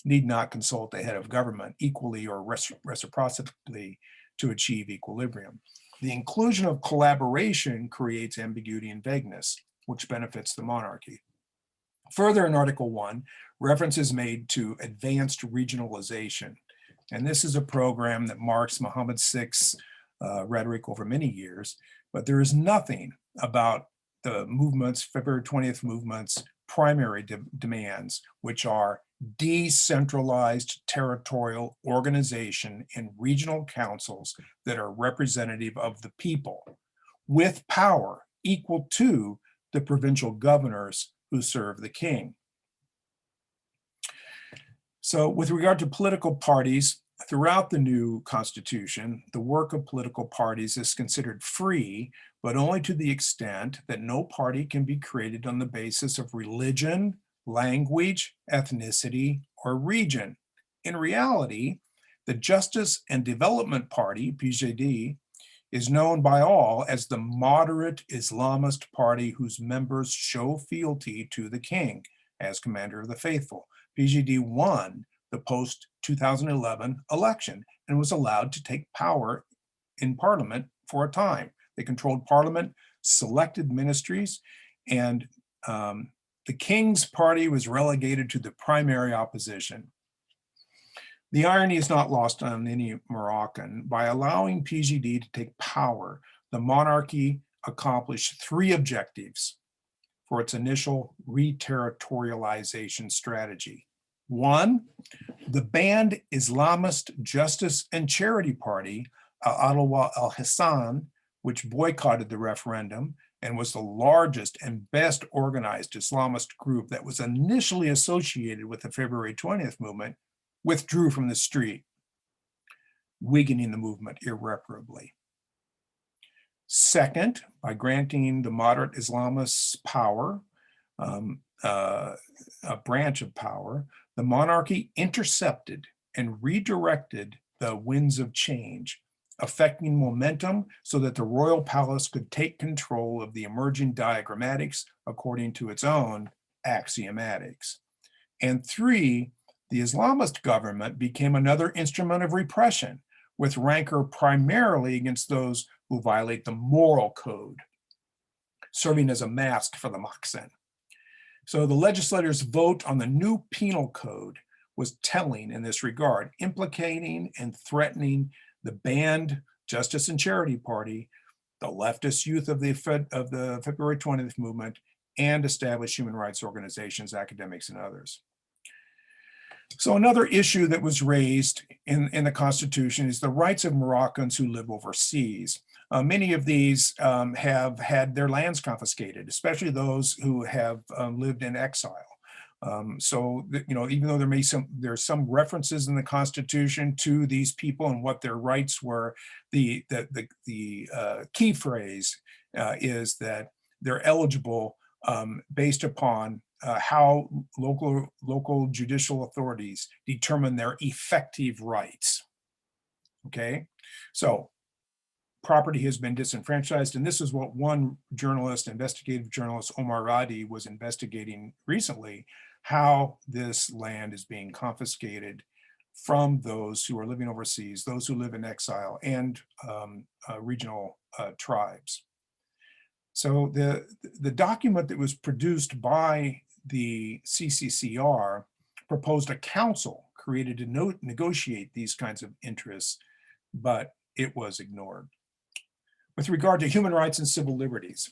need not consult the head of government equally or reciprocally to achieve equilibrium. The inclusion of collaboration creates ambiguity and vagueness, which benefits the monarchy. Further, in Article 1, reference is made to advanced regionalization. And this is a program that marks Mohammed VI's rhetoric over many years, but there is nothing about the movement's, February 20th movement's primary demands, which are decentralized territorial organization in regional councils that are representative of the people, with power equal to the provincial governors who serve the king. So with regard to political parties, throughout the new constitution, the work of political parties is considered free, but only to the extent that no party can be created on the basis of religion, language, ethnicity, or region. In reality, the Justice and Development Party, PJD, is known by all as the moderate Islamist party whose members show fealty to the king as commander of the faithful. PJD won the post-2011 election and was allowed to take power in parliament for a time. They controlled parliament, selected ministries, and the king's party was relegated to the primary opposition. The irony is not lost on any Moroccan. By allowing PJD to take power, the monarchy accomplished three objectives for its initial re-territorialization strategy. One, the banned Islamist Justice and Charity Party, Al-Adwa al-Hassan, which boycotted the referendum and was the largest and best organized Islamist group that was initially associated with the February 20th movement, withdrew from the street, weakening the movement irreparably. Second, by granting the moderate Islamists power, a branch of power, the monarchy intercepted and redirected the winds of change, affecting momentum so that the royal palace could take control of the emerging diagrammatics according to its own axiomatics. And three, the Islamist government became another instrument of repression, with rancor primarily against those who violate the moral code, serving as a mask for the Moroccans. So the legislators' vote on the new penal code was telling in this regard, implicating and threatening the banned Justice and Charity Party, the leftist youth of the February 20th movement, and establish human rights organizations, academics, and others. So another issue that was raised in the Constitution is the rights of Moroccans who live overseas. Many of these have had their lands confiscated, especially those who have lived in exile. Even though there's some references in the Constitution to these people and what their rights were, the key phrase is that they're eligible based upon how local judicial authorities determine their effective rights. Okay, so property has been disenfranchised, and this is what one journalist, investigative journalist Omar Radi, was investigating recently, how this land is being confiscated from those who are living overseas, those who live in exile, and regional tribes. So the document that was produced by the CCCR proposed a council created to negotiate these kinds of interests, but it was ignored. With regard to human rights and civil liberties,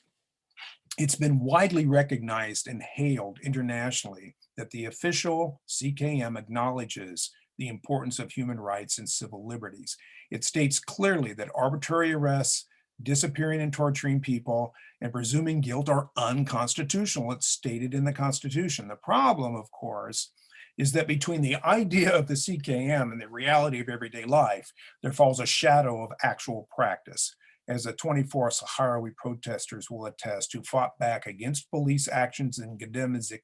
it's been widely recognized and hailed internationally that the official CKM acknowledges the importance of human rights and civil liberties. It states clearly that arbitrary arrests, disappearing and torturing people, and presuming guilt are unconstitutional. It's stated in the Constitution. The problem, of course, is that between the idea of the CKM and the reality of everyday life, there falls a shadow of actual practice, as the 24 Sahrawi protesters will attest, who fought back against police actions in Gedemzik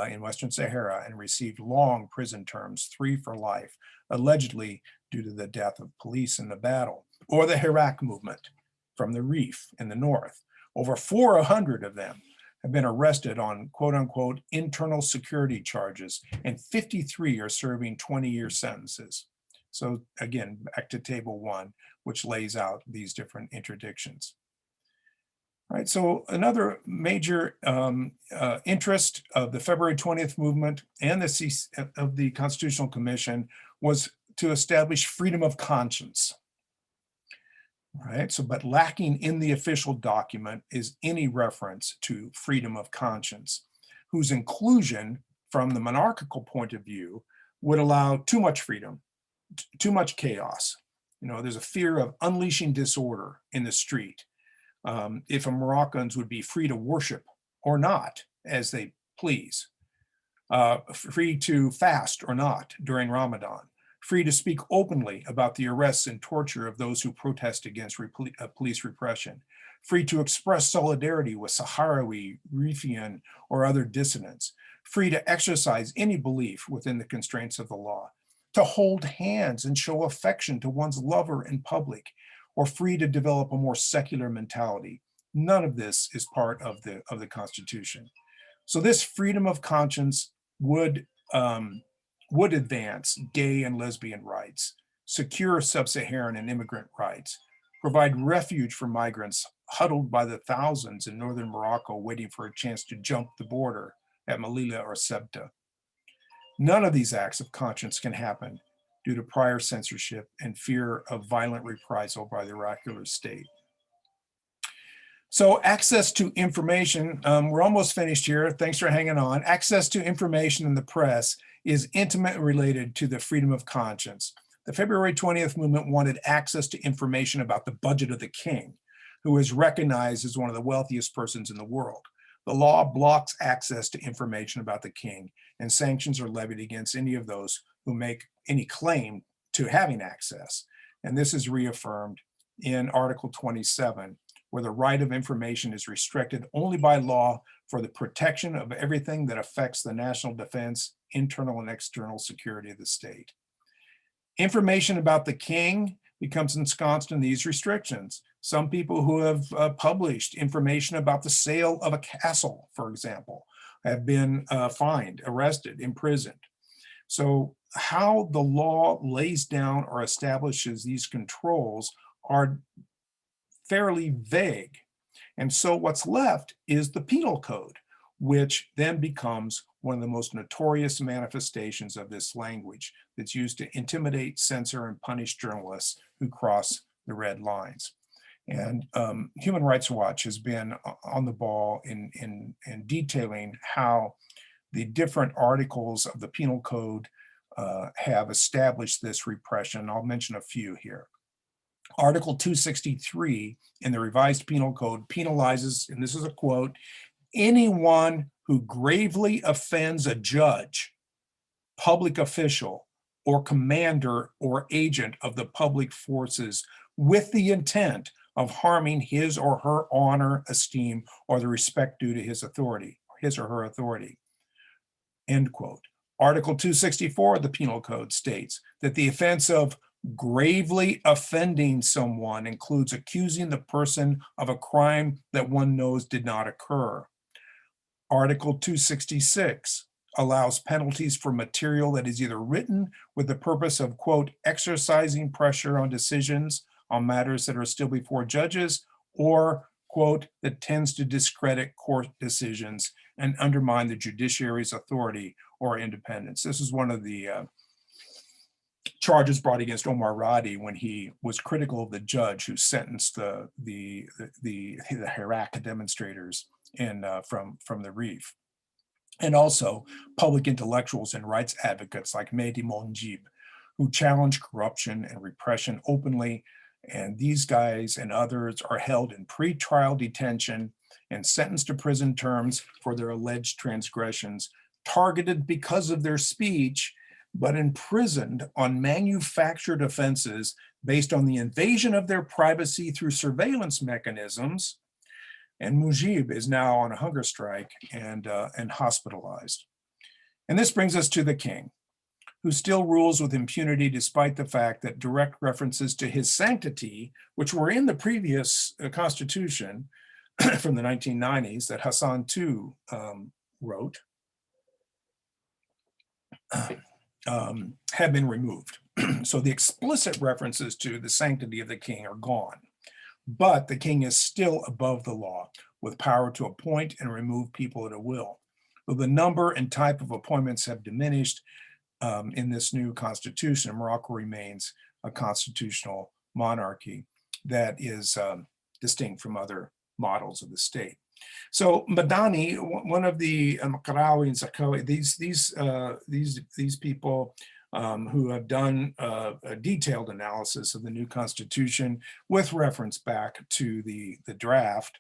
in Western Sahara and received long prison terms, 3 for life, allegedly due to the death of police in the battle. Or the Hirak movement from the Reef in the north. Over 400 of them have been arrested on quote unquote internal security charges, and 53 are serving 20-year sentences. So again, back to table 1, which lays out these different interdictions. All right, so another major interest of the February 20th movement and of the Constitutional Commission was to establish freedom of conscience. Right, so but lacking in the official document is any reference to freedom of conscience, whose inclusion from the monarchical point of view would allow too much freedom, too much chaos. There's a fear of unleashing disorder in the street if Moroccans would be free to worship or not as they please, free to fast or not during Ramadan, free to speak openly about the arrests and torture of those who protest against police repression, free to express solidarity with Sahrawi, Rifian, or other dissidents, free to exercise any belief within the constraints of the law, to hold hands and show affection to one's lover in public, or free to develop a more secular mentality. None of this is part of the Constitution. So this freedom of conscience would advance gay and lesbian rights, secure sub-Saharan and immigrant rights, provide refuge for migrants huddled by the thousands in northern Morocco waiting for a chance to jump the border at Melilla or Ceuta. None of these acts of conscience can happen due to prior censorship and fear of violent reprisal by the oracular state. So access to information, we're almost finished here. Thanks for hanging on. Access to information in the press is intimately related to the freedom of conscience. The February 20th movement wanted access to information about the budget of the king, who is recognized as one of the wealthiest persons in the world. The law blocks access to information about the king, and sanctions are levied against any of those who make any claim to having access. And this is reaffirmed in Article 27, where the right of information is restricted only by law for the protection of everything that affects the national defense, internal and external security of the state. Information about the king becomes ensconced in these restrictions. Some people who have published information about the sale of a castle, for example, have been fined, arrested, imprisoned. So how the law lays down or establishes these controls are fairly vague. And so what's left is the penal code, which then becomes one of the most notorious manifestations of this language that's used to intimidate, censor, and punish journalists who cross the red lines. And Human Rights Watch has been on the ball in detailing how the different articles of the Penal Code have established this repression. I'll mention a few here. Article 263 in the revised Penal Code penalizes, and this is a quote, anyone who gravely offends a judge, public official, or commander or agent of the public forces with the intent of harming his or her honor, esteem, or the respect due to his authority, his or her authority. End quote. Article 264 of the Penal Code states that the offense of gravely offending someone includes accusing the person of a crime that one knows did not occur. Article 266 allows penalties for material that is either written with the purpose of, quote, exercising pressure on decisions on matters that are still before judges, or, quote, that tends to discredit court decisions and undermine the judiciary's authority or independence. This is one of the charges brought against Omar Radi when he was critical of the judge who sentenced the Iraq demonstrators from the Reef. And also public intellectuals and rights advocates like Mehdi Monjib, who challenge corruption and repression openly. And these guys and others are held in pre-trial detention and sentenced to prison terms for their alleged transgressions, targeted because of their speech, but imprisoned on manufactured offenses based on the invasion of their privacy through surveillance mechanisms. And Mujib is now on a hunger strike and hospitalized. And this brings us to the king, who still rules with impunity despite the fact that direct references to his sanctity, which were in the previous constitution from the 1990s that Hassan II wrote, have been removed. So the explicit references to the sanctity of the king are gone. But the king is still above the law with power to appoint and remove people at a will. Though the number and type of appointments have diminished in this new constitution, Morocco remains a constitutional monarchy that is distinct from other models of the state. So Madani, one of the Qarawi and Zakawi, these people who have done a detailed analysis of the new constitution with reference back to the draft,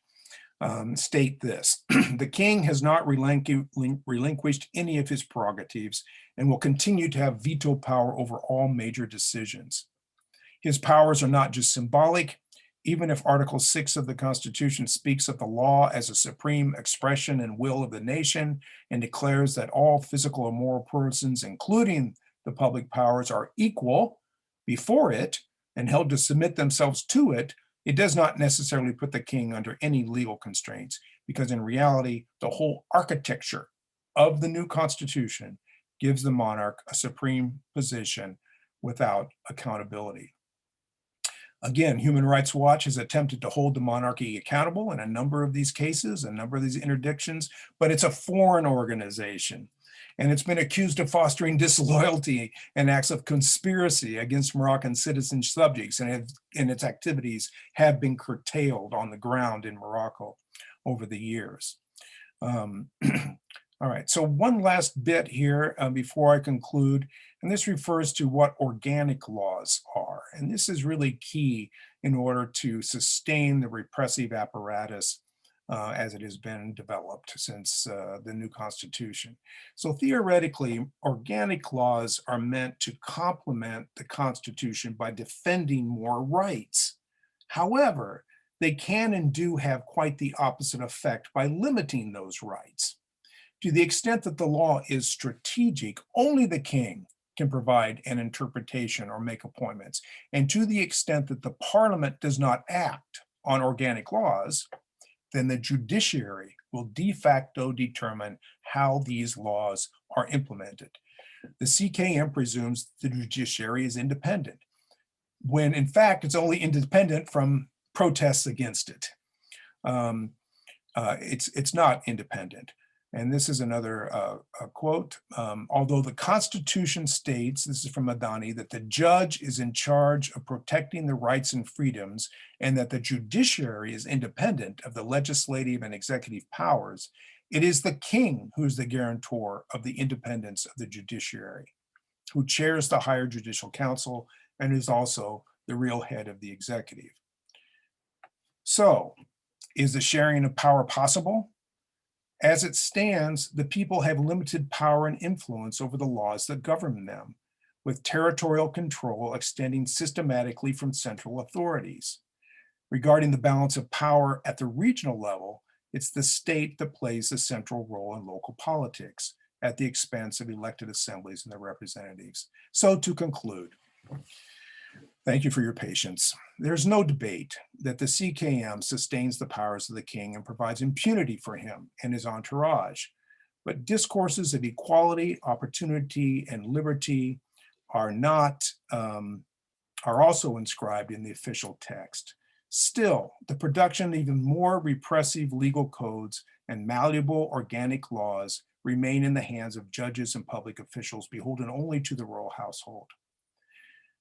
state this: the king has not relinquished any of his prerogatives and will continue to have veto power over all major decisions. His powers are not just symbolic. Even if Article 6 of the Constitution speaks of the law as a supreme expression and will of the nation and declares that all physical or moral persons, including the public powers, are equal before it and held to submit themselves to it, it does not necessarily put the king under any legal constraints, because in reality, the whole architecture of the new constitution gives the monarch a supreme position without accountability. Again, Human Rights Watch has attempted to hold the monarchy accountable in a number of these cases, a number of these interdictions, but it's a foreign organization. And it's been accused of fostering disloyalty and acts of conspiracy against Moroccan citizen subjects, and its activities have been curtailed on the ground in Morocco over the years. All right, so one last bit here before I conclude, and this refers to what organic laws are. And this is really key in order to sustain the repressive apparatus as it has been developed since the new constitution. So theoretically, organic laws are meant to complement the constitution by defending more rights. However, they can and do have quite the opposite effect by limiting those rights. To the extent that the law is strategic, only the king can provide an interpretation or make appointments. And to the extent that the parliament does not act on organic laws, then the judiciary will de facto determine how these laws are implemented. The CKM presumes the judiciary is independent, when in fact it's only independent from protests against it. It's not independent. And this is another quote. Although the Constitution states, this is from Adani, that the judge is in charge of protecting the rights and freedoms and that the judiciary is independent of the legislative and executive powers, it is the king who is the guarantor of the independence of the judiciary, who chairs the higher judicial council and is also the real head of the executive. So, is the sharing of power possible? As it stands, the people have limited power and influence over the laws that govern them, with territorial control extending systematically from central authorities. Regarding the balance of power at the regional level, it's the state that plays the central role in local politics at the expense of elected assemblies and their representatives. So to conclude, thank you for your patience. There's no debate that the CKM sustains the powers of the king and provides impunity for him and his entourage. But discourses of equality, opportunity, and liberty are also inscribed in the official text. Still, the production of even more repressive legal codes and malleable organic laws remain in the hands of judges and public officials beholden only to the royal household.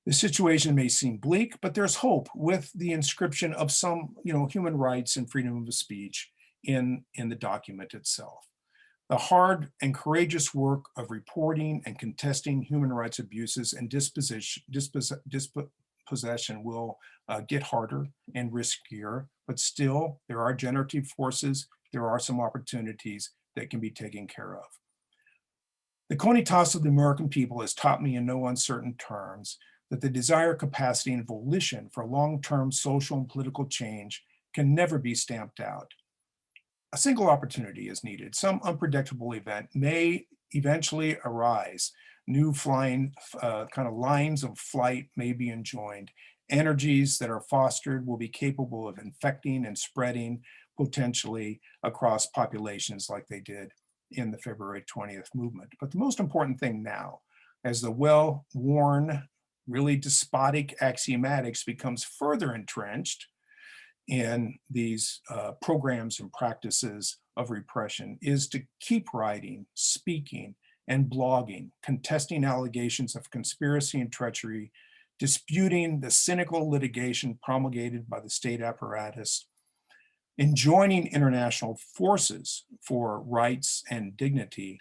The situation may seem bleak, but there's hope with the inscription of some, human rights and freedom of speech in the document itself. The hard and courageous work of reporting and contesting human rights abuses and dispossession will get harder and riskier, but still there are generative forces, there are some opportunities that can be taken care of. The coenitas of the American people has taught me in no uncertain terms that the desire, capacity, and volition for long-term social and political change can never be stamped out. A single opportunity is needed. Some unpredictable event may eventually arise. New flying lines of flight may be enjoined. Energies that are fostered will be capable of infecting and spreading potentially across populations like they did in the February 20th movement. But the most important thing now, as the well-worn, really despotic axiomatics becomes further entrenched in these programs and practices of repression, is to keep writing, speaking, and blogging, contesting allegations of conspiracy and treachery, disputing the cynical litigation promulgated by the state apparatus, enjoining international forces for rights and dignity,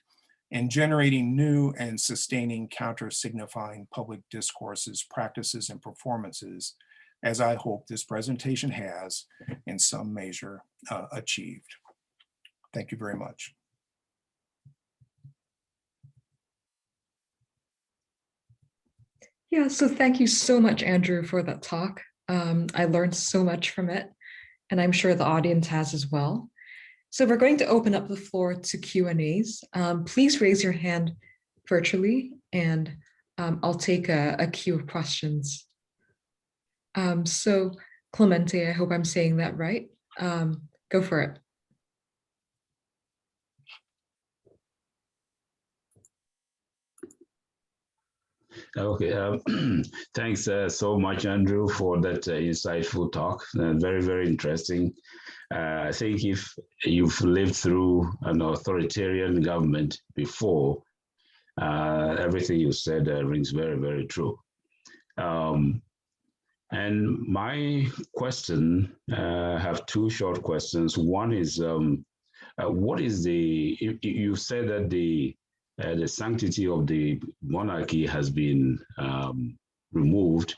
and generating new and sustaining counter-signifying public discourses, practices, and performances, as I hope this presentation has, in some measure, achieved. Thank you very much. Yeah, so thank you so much, Andrew, for that talk. I learned so much from it, and I'm sure the audience has as well. So we're going to open up the floor to Q&As. Please raise your hand virtually, and I'll take a queue of questions. So Clemente, I hope I'm saying that right. Go for it. Okay, thanks so much, Andrew, for that insightful talk. Very, very interesting. I think if you've lived through an authoritarian government before, everything you said rings very, very true. And my question, I have two short questions. One is, what is you said that the sanctity of the monarchy has been removed.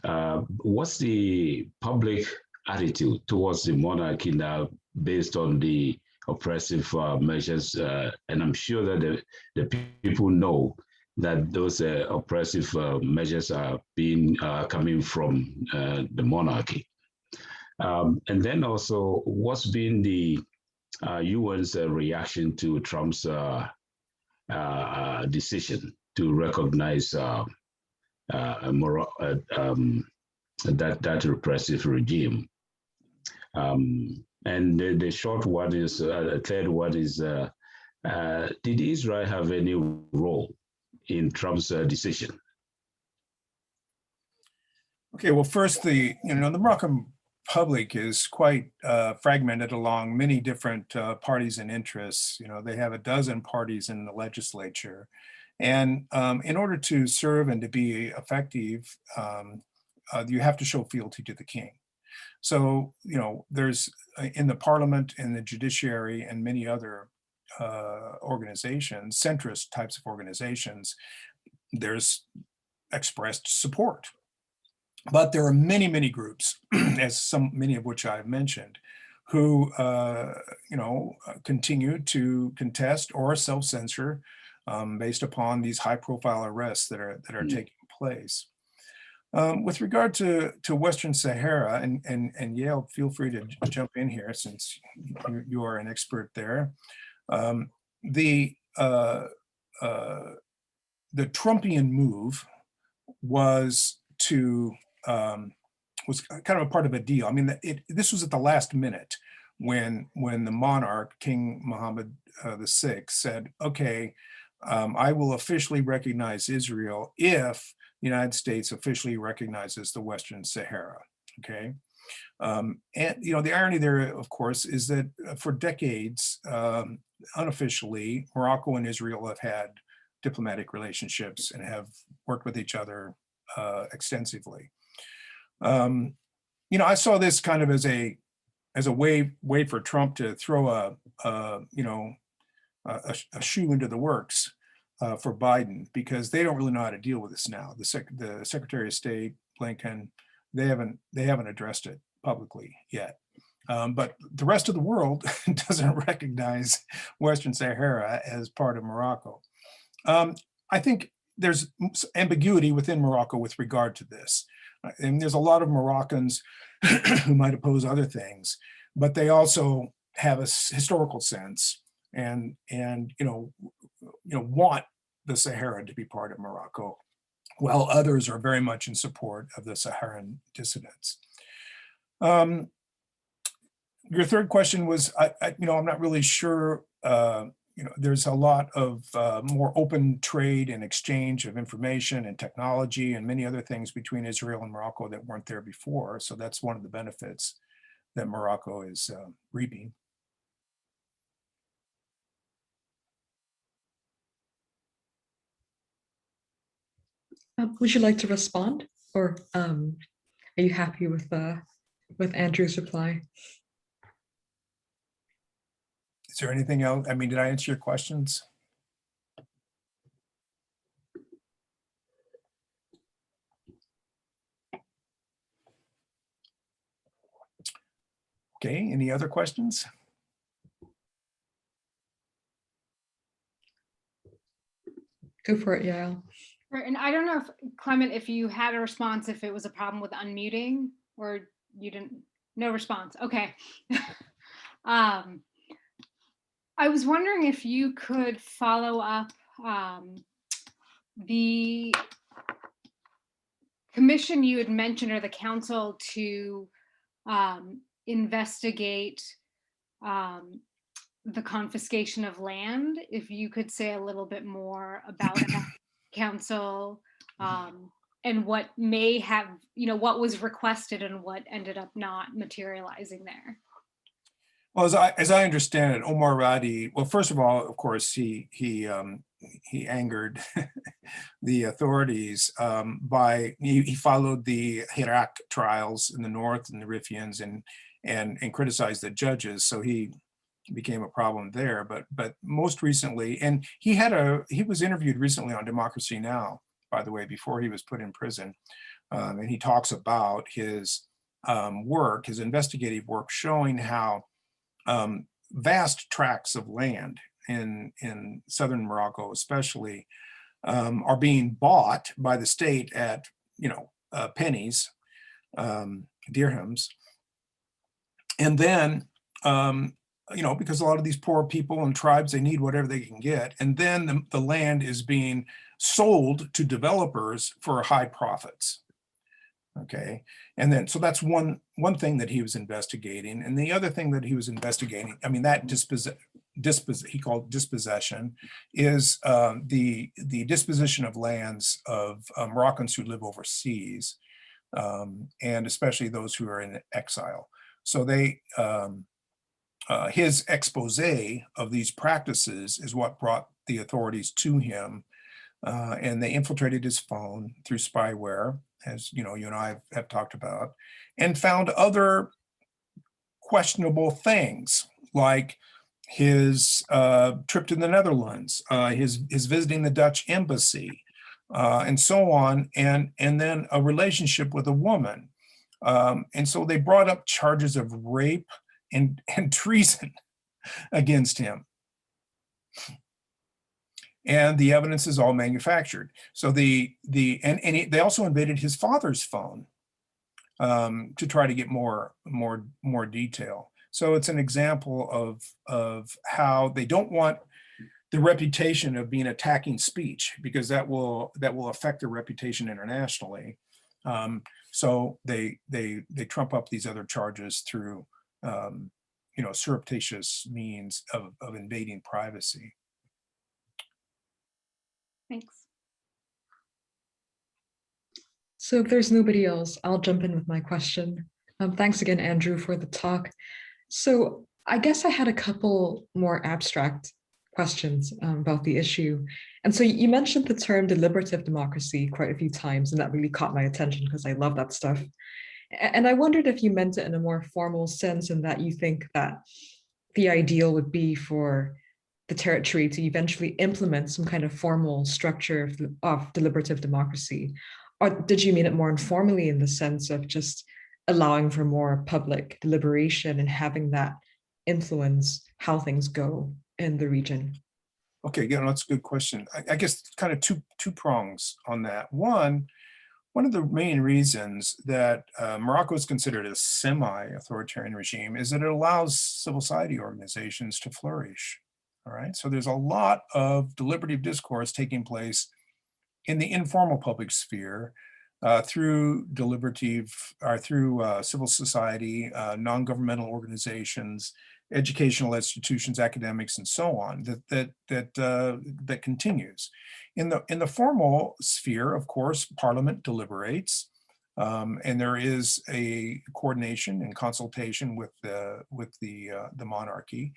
What's the public attitude towards the monarchy now based on the oppressive measures? And I'm sure that the people know that those oppressive measures are coming from the monarchy. And then also, what's been the UN's reaction to Trump's decision to recognize that repressive regime? And the short one is, the third one is, did Israel have any role in Trump's decision? Okay, well, first, the Moroccan public is quite fragmented along many different parties and interests. They have a dozen parties in the legislature. And in order to serve and to be effective, you have to show fealty to the king. So, there's in the parliament and the judiciary and many other organizations, centrist types of organizations, there's expressed support. But there are many, many groups, many of which I've mentioned, who, continue to contest or self-censor based upon these high-profile arrests that are taking place. With regard to Western Sahara, and Yale, feel free to jump in here since you are an expert there. The Trumpian move was was kind of a part of a deal. I mean, this was at the last minute when the monarch, King Mohammed VI, said, okay, I will officially recognize Israel if the United States officially recognizes the Western Sahara, okay? And, the irony there, of course, is that for decades, unofficially, Morocco and Israel have had diplomatic relationships and have worked with each other extensively. I saw this kind of as a way for Trump to throw a shoe into the works for Biden, because they don't really know how to deal with this now. The Secretary of State, Blinken, they haven't addressed it publicly yet. But the rest of the world doesn't recognize Western Sahara as part of Morocco. I think there's ambiguity within Morocco with regard to this. And there's a lot of Moroccans who might oppose other things, but they also have a historical sense and want the Sahara to be part of Morocco, while others are very much in support of the Saharan dissidents. Your third question was, I'm not really sure. There's a lot of more open trade and exchange of information and technology and many other things between Israel and Morocco that weren't there before. So that's one of the benefits that Morocco is reaping. Would you like to respond, or are you happy with Andrew's reply? Is there anything else? I mean, did I answer your questions? Okay, any other questions? Go for it, Yael. And I don't know if, Clement, if you had a response, if it was a problem with unmuting, or you didn't, no response. Okay. I was wondering if you could follow up the commission you had mentioned, or the council, to investigate the confiscation of land. If you could say a little bit more about that council and what may have, what was requested and what ended up not materializing there. Well, as I understand it, Omar Radi, well, first of all, of course, he angered the authorities he followed the Hirak trials in the north and the Riffians and criticized the judges. So he became a problem there. But most recently, and he was interviewed recently on Democracy Now!, by the way, before he was put in prison, and he talks about his work, his investigative work, showing how vast tracts of land in southern Morocco, especially, are being bought by the state at pennies, dirhams, and then because a lot of these poor people and tribes, they need whatever they can get, and then the land is being sold to developers for high profits. Okay, and then so that's one thing that he was investigating, and the other thing that he was investigating, I mean, that he called dispossession, is the disposition of lands of Moroccans who live overseas, and especially those who are in exile. So his expose of these practices is what brought the authorities to him, and they infiltrated his phone through spyware, as you and I have talked about, and found other questionable things, like his trip to the Netherlands, his visiting the Dutch embassy, and so on, and then a relationship with a woman. And so they brought up charges of rape and treason against him. And the evidence is all manufactured. So they also invaded his father's phone to try to get more detail. So it's an example of how they don't want the reputation of being attacking speech, because that will affect their reputation internationally. So they trump up these other charges through surreptitious means of invading privacy. Thanks. So if there's nobody else, I'll jump in with my question. Thanks again, Andrew, for the talk. So I guess I had a couple more abstract questions about the issue. And so you mentioned the term deliberative democracy quite a few times, and that really caught my attention because I love that stuff. And I wondered if you meant it in a more formal sense, in that you think that the ideal would be for the territory to eventually implement some kind of formal structure of deliberative democracy. Or did you mean it more informally, in the sense of just allowing for more public deliberation and having that influence how things go in the region? Okay, yeah, that's a good question. I guess kind of two prongs on that. One of the main reasons that Morocco is considered a semi-authoritarian regime is that it allows civil society organizations to flourish. All right, so there's a lot of deliberative discourse taking place in the informal public sphere through civil society, non-governmental organizations, educational institutions, academics, and so on. That continues. In the formal sphere, of course, Parliament deliberates, and there is a coordination and consultation with the monarchy.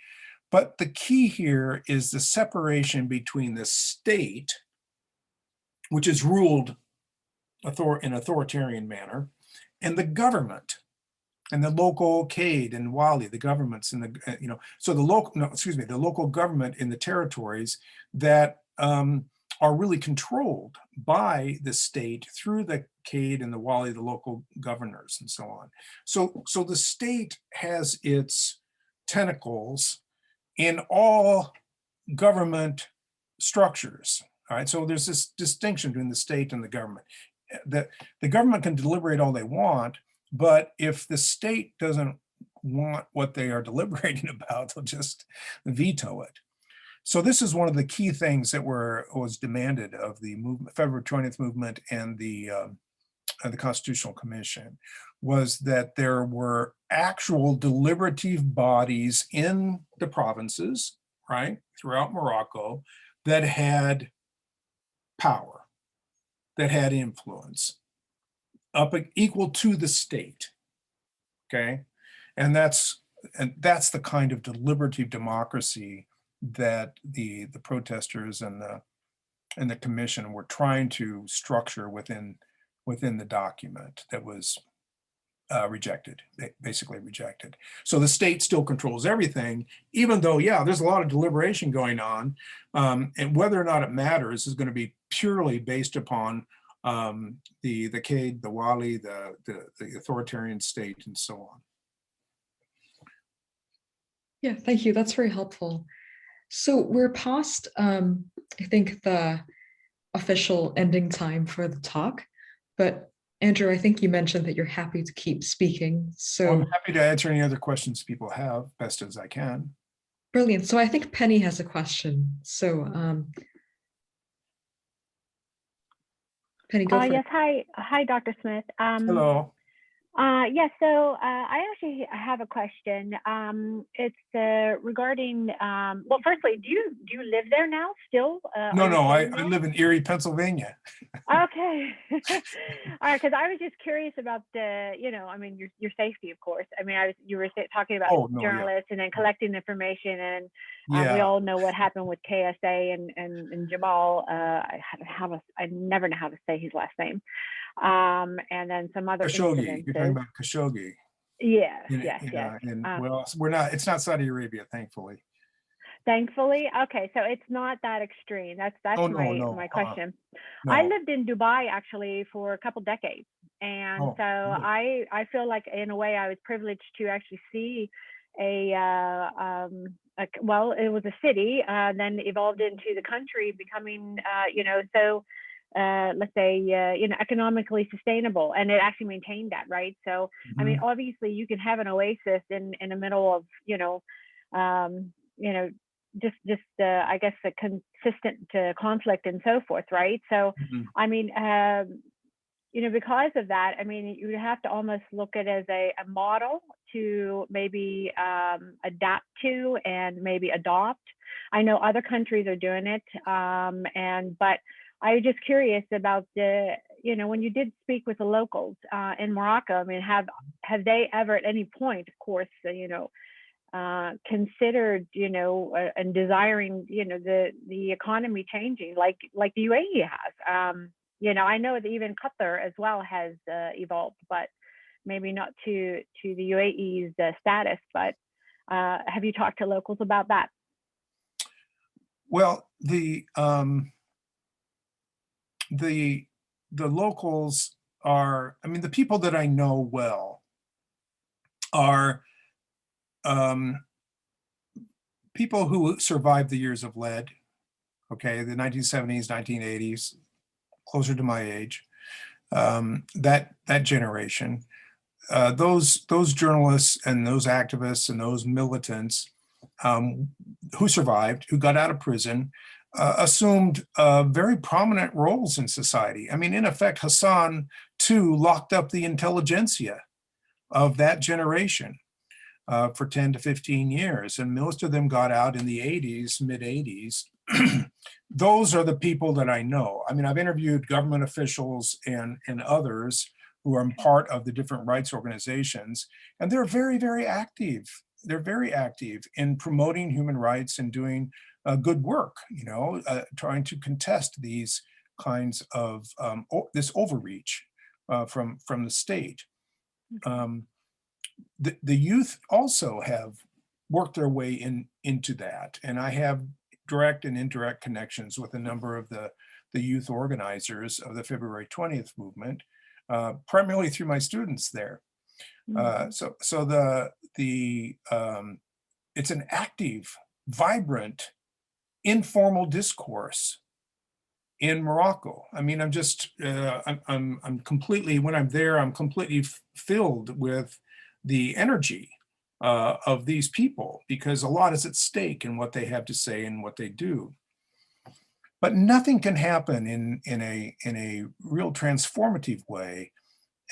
But the key here is the separation between the state, which is ruled in authoritarian manner, and the government, and the local Cade and Wali, the governments, and so the local government in the territories that are really controlled by the state through the Cade and the Wali, the local governors, and so on. So the state has its tentacles in all government structures. All right, so there's this distinction between the state and the government. The government can deliberate all they want, but if the state doesn't want what they are deliberating about, they'll just veto it. So this is one of the key things that was demanded of the movement, February 20th movement, and the Constitutional Commission, was that there were actual deliberative bodies in the provinces, right, throughout Morocco, that had power, that had influence, equal to the state. Okay, and that's the kind of deliberative democracy that the protesters and the commission were trying to structure within the document that was basically rejected. So the state still controls everything, even though, yeah, there's a lot of deliberation going on, and whether or not it matters is going to be purely based upon the Cade, the Wali, the authoritarian state, and so on. Yeah, thank you. That's very helpful. So we're past, I think, the official ending time for the talk, but Andrew, I think you mentioned that you're happy to keep speaking. So I'm happy to answer any other questions people have, best as I can. Brilliant. So I think Penny has a question. So Penny, go for yes, it. hi, Dr. Smith. Hello. Yeah, so I actually have a question. It's regarding, well, firstly, do you live there now still? No, Are you no, I staying there? live in Erie, Pennsylvania. Okay. All right, because I was just curious about the, I mean, your safety, of course. I mean, you were talking about Oh, no, yeah. journalists and then collecting information, and we Yeah, all know what happened with KSA and Jamal. I never know how to say his last name. And then some other Khashoggi. You're talking incidences. about Khashoggi. Yes, In, yes, in, yes. well, we're not, it's not Saudi Arabia, thankfully. Thankfully, okay, so it's not that extreme. That's Oh, no, my no, question. I no. lived in Dubai actually for a couple decades, and Oh, so really? I feel like in a way I was privileged to actually see well, it was a city, then evolved into the country, becoming so let's say economically sustainable, and it actually maintained that, right? So I mean, Mhm. obviously you can have an oasis in the middle of um, you know just I guess a consistent conflict and so forth, right? So Mhm. I mean, because of that, I mean, you have to almost look at it as a model to maybe adapt to and maybe adopt. I know other countries are doing it, but I was just curious about when you did speak with the locals in Morocco. I mean, have they ever at any point, of course, considered, and desiring, the economy changing like the UAE has. I know that even Qatar as well has evolved, but maybe not to the UAE's status. But have you talked to locals about that? Well, the locals are, I mean, the people that I know well are people who survived the years of lead, okay, the 1970s, 1980s, closer to my age, that generation. Those journalists and those activists and those militants who survived, who got out of prison, assumed very prominent roles in society. I mean, in effect, Hassan too locked up the intelligentsia of that generation for 10 to 15 years, and most of them got out in the 80s, mid 80s. Those are the people that I know. I mean, I've interviewed government officials and others who are part of the different rights organizations, and they're very, very active. They're very active in promoting human rights and doing good work, trying to contest these kinds of this overreach from the state. The youth also have worked their way into that, and I have direct and indirect connections with a number of the youth organizers of the February 20th movement, primarily through my students there. So it's an active, vibrant, informal discourse in Morocco. I mean, I'm completely, when I'm there, I'm completely filled with the energy of these people, because a lot is at stake in what they have to say and what they do. But nothing can happen in a real transformative way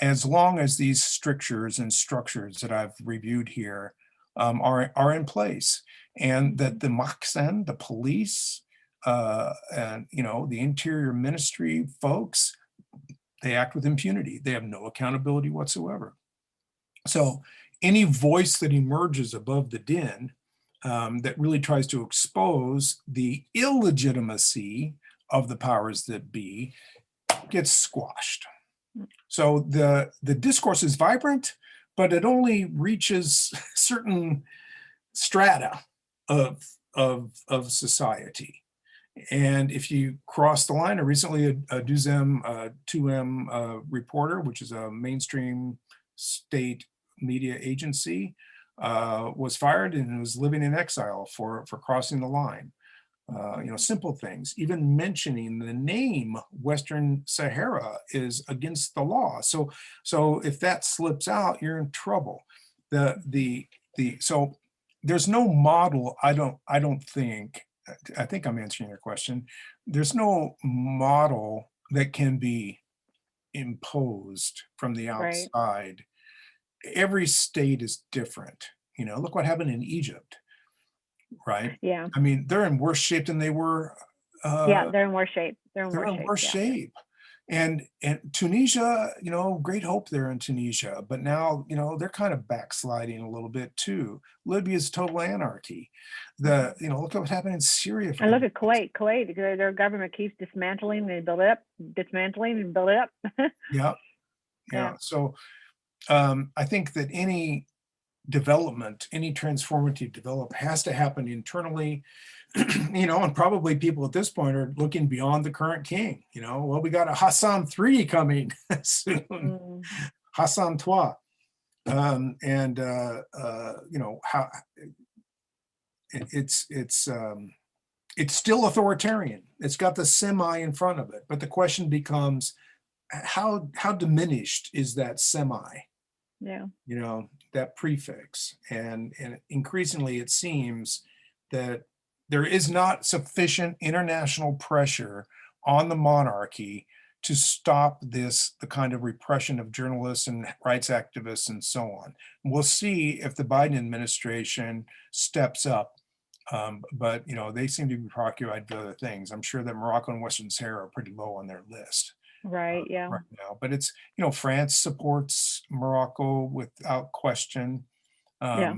as long as these strictures and structures that I've reviewed here are in place, and that the Maksen, the police, and the Interior Ministry folks, they act with impunity. They have no accountability whatsoever. So any voice that emerges above the din that really tries to expose the illegitimacy of the powers that be gets squashed. So the discourse is vibrant, but it only reaches certain strata of society. And if you cross the line, recently a Duzem 2M reporter, which is a mainstream state media agency, was fired and was living in exile for crossing the line. Simple things, even mentioning the name Western Sahara is against the law. So if that slips out, you're in trouble. So there's no model. I don't think, I think I'm answering your question. There's no model that can be imposed from the outside every state is different. You know, look what happened in Egypt, right? Yeah. I mean, they're in worse shape than they were. Yeah, they're in worse shape. They're in They're worse in shape. worse Yeah. shape. And Tunisia, you know, great hope there in Tunisia, but now, you know, they're kind of backsliding a little bit too. Libya's total anarchy. You know, look at what happened in Syria. And look at Kuwait. Kuwait, their government keeps dismantling and build it up, dismantling and build it up. Yeah. Yeah. So I think that any development, any transformative development has to happen internally, you know, and probably people at this point are looking beyond the current king. You know, well, we got a Hassan III coming soon, Hassan III. You know, how it's still authoritarian. It's got the semi in front of it, but the question becomes, how diminished is that semi? Yeah. You know, that prefix, and increasingly it seems that there is not sufficient international pressure on the monarchy to stop the kind of repression of journalists and rights activists and so on. We'll see if the Biden administration steps up, but you know, they seem to be preoccupied with other things. I'm sure that Morocco and Western Sahara are pretty low on their list. Right. Yeah. Right now, but it's, you know, France supports Morocco without question. Yeah.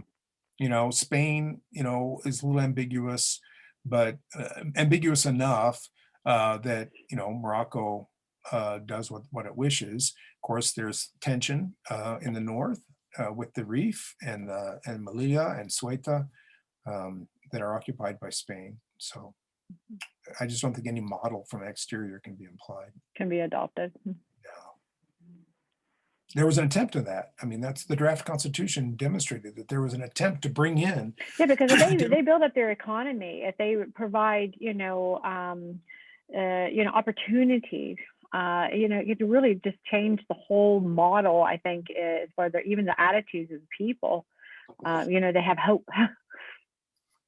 You know, Spain, you know, is a little ambiguous, but ambiguous enough that, you know, Morocco does what it wishes. Of course, there's tension in the north with the Rif and Melilla and Ceuta that are occupied by Spain. So I just don't think any model from exterior can be implied. Can be adopted. There was an attempt at that. I mean, that's the draft constitution demonstrated that there was an attempt to bring in. Yeah, because if they build up their economy, if they provide, you know, opportunities, you know, you can really just change the whole model. I think is for even the attitudes of the people. You know, they have hope.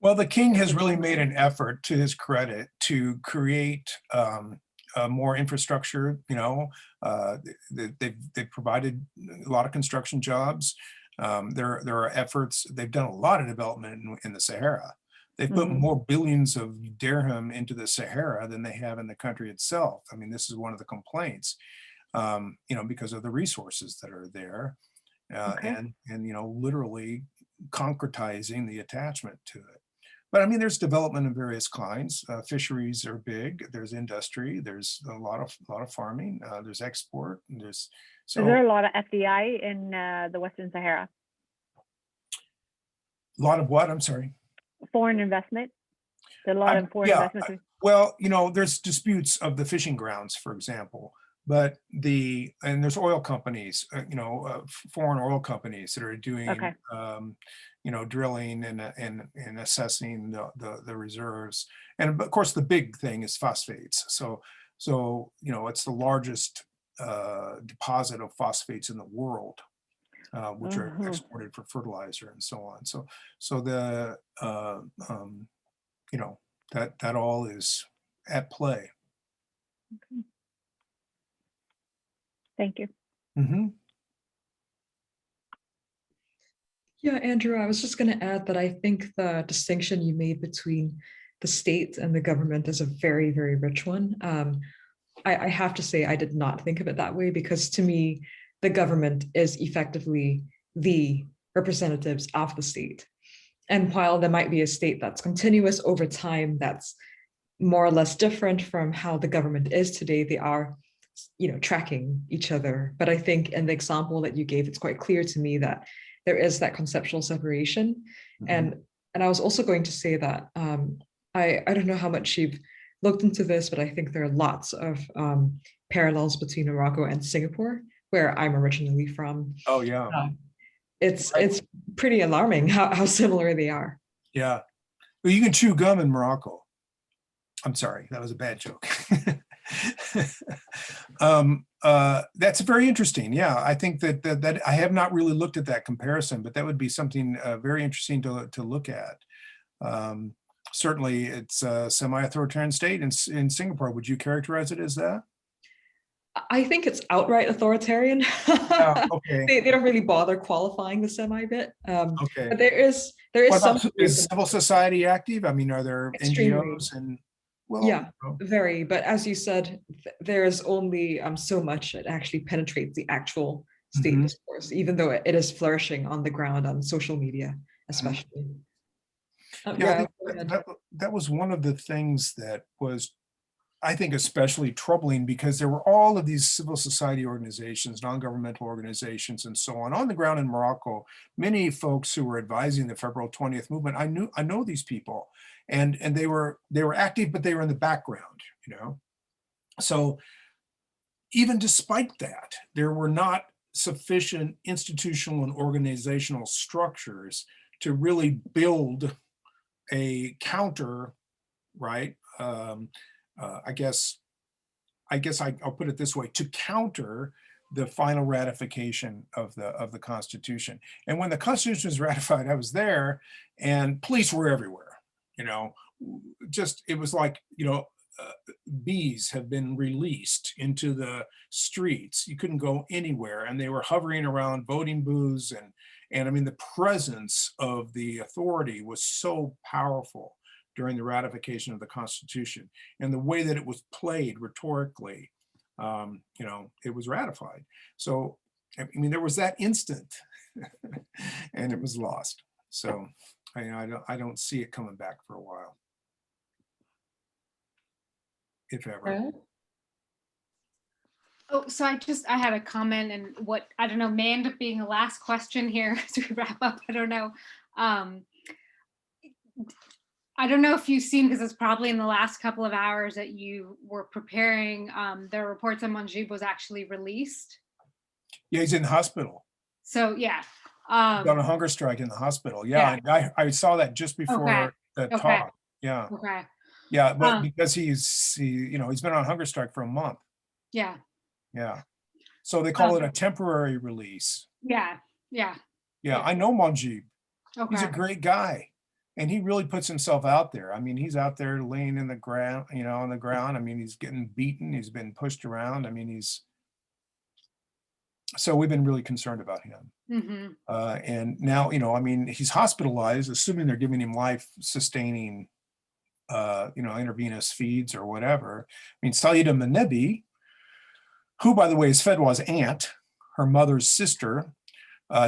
Well, the king has really made an effort, to his credit, to create more infrastructure. You know, they've provided a lot of construction jobs. There are efforts. They've done a lot of development in the Sahara. They've put more billions of dirham into the Sahara than they have in the country itself. I mean, this is one of the complaints, you know, because of the resources that are there, and you know, literally concretizing the attachment to it. But I mean, there's development of various kinds. Fisheries are big. There's industry. There's a lot of farming. There's export. And there's Is there a lot of FDI in the Western Sahara? A lot of what? I'm sorry. Foreign investment. There's a lot of foreign investment. Well, you know, there's disputes of the fishing grounds, for example. But there's oil companies, you know, foreign oil companies that are doing, you know, drilling and assessing the reserves. And of course, the big thing is phosphates. So you know, it's the largest deposit of phosphates in the world, which are exported for fertilizer and so on. So the you know, that all is at play. Okay. Thank you. Yeah, Andrew, I was just going to add that I think the distinction you made between the state and the government is a very, very rich one. I have to say I did not think of it that way, because to me, the government is effectively the representatives of the state. And while there might be a state that's continuous over time, that's more or less different from how the government is today, they are, you know, tracking each other. But I think in the example that you gave, it's quite clear to me that there is that conceptual separation. And I was also going to say that I don't know how much you've looked into this, but I think there are lots of parallels between Morocco and Singapore, where I'm originally from. Oh yeah. It's pretty alarming how similar they are. Yeah. Well, you can chew gum in Morocco. I'm sorry, that was a bad joke. That's very interesting. Yeah, I think that I have not really looked at that comparison, but that would be something very interesting to look at. Certainly, it's a semi-authoritarian state in Singapore. Would you characterize it as that? I think it's outright authoritarian. Yeah, okay, They don't really bother qualifying the semi bit. okay. But there is What some about, is civil society active? I mean, are there extremely, NGOs and, well, yeah, very. But as you said, there's only so much that actually penetrates the actual state discourse, even though it is flourishing on the ground on social media, especially. yeah, I Yeah, think that was one of the things that was, I think, especially troubling, because there were all of these civil society organizations, non-governmental organizations, and so on the ground in Morocco. Many folks who were advising the February 20th movement, I know these people, and they were active, but they were in the background, you know. So even despite that, there were not sufficient institutional and organizational structures to really build a counter, right? I guess I'll put it this way: to counter the final ratification of the Constitution. And when the Constitution was ratified, I was there, and police were everywhere. You know, just it was like, you know, bees have been released into the streets. You couldn't go anywhere, and they were hovering around voting booths, and I mean, the presence of the authority was so powerful during the ratification of the Constitution, and the way that it was played rhetorically, you know, it was ratified. So, I mean, there was that instant, and it was lost. So, I don't see it coming back for a while, if ever. yeah. Oh, so I had a comment, and what, I don't know, may end up being a last question here as we wrap up. I don't know. I don't know if you've seen, because it's probably in the last couple of hours that you were preparing, the reports on Monjib was actually released. Yeah, he's in the hospital. So yeah. He's on a hunger strike in the hospital. Yeah, I saw that just before the talk. Yeah. Okay. Yeah, but because he's been on hunger strike for a month. Yeah. Yeah. So they call it a temporary release. Yeah. Yeah. Yeah, I know Monjib. Okay. He's a great guy. And he really puts himself out there. I mean, he's out there laying in the ground, you know, on the ground. I mean, he's getting beaten. He's been pushed around. I mean, so we've been really concerned about him. And now, you know, I mean, he's hospitalized, assuming they're giving him life-sustaining, you know, intravenous feeds or whatever. I mean, Saïda Menebi, who, by the way, is Fedwa's aunt, her mother's sister,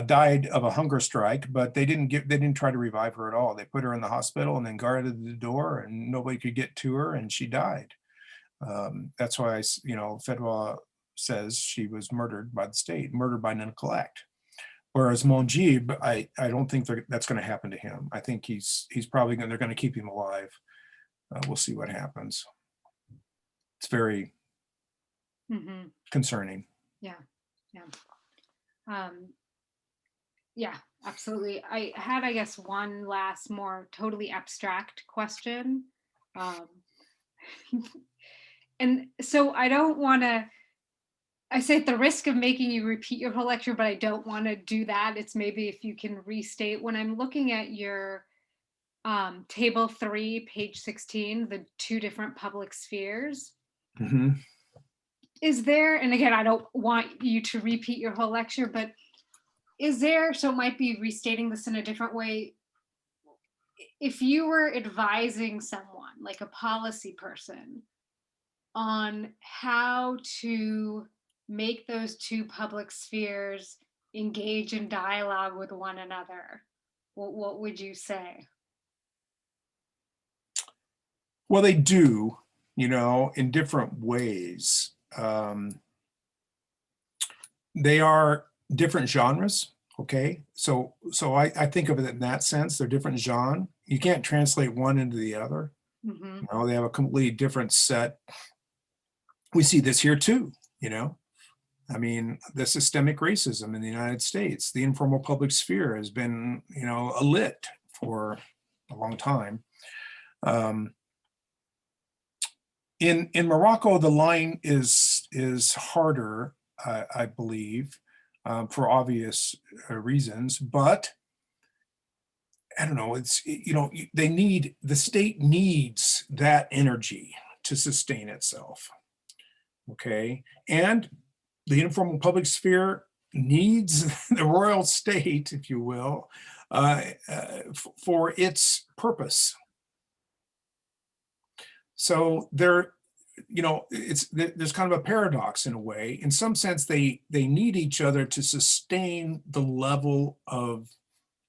died of a hunger strike, but they didn't try to revive her at all. They put her in the hospital and then guarded the door, and nobody could get to her, and she died. That's why, you know, Fedwa says she was murdered by the state, murdered by neglect. Whereas Monjib, I don't think that's going to happen to him. I think he's probably they're going to keep him alive. We'll see what happens. It's very concerning. Yeah. Yeah, absolutely. I had, I guess, one last more totally abstract question. And so I don't want to, I say at the risk of making you repeat your whole lecture, but I don't want to do that. It's maybe if you can restate, when I'm looking at your table 3, page 16, the 2 different public spheres. Is there, and again, I don't want you to repeat your whole lecture, but is there, so it might be restating this in a different way, if you were advising someone, like a policy person, on how to make those 2 public spheres engage in dialogue with one another, what would you say? Well, they do, you know, in different ways. They are different genres, okay? So I think of it in that sense. They're different genre. You can't translate one into the other. You know, they have a completely different set. We see this here too, you know? I mean, the systemic racism in the United States, the informal public sphere has been, you know, alit for a long time. In Morocco, the line is harder, I believe, for obvious reasons, but I don't know, it's, you know, the state needs that energy to sustain itself. okay? And the informal public sphere needs the royal state, if you will, for its purpose. So there, there's kind of a paradox in a way. In some sense, they need each other to sustain the level of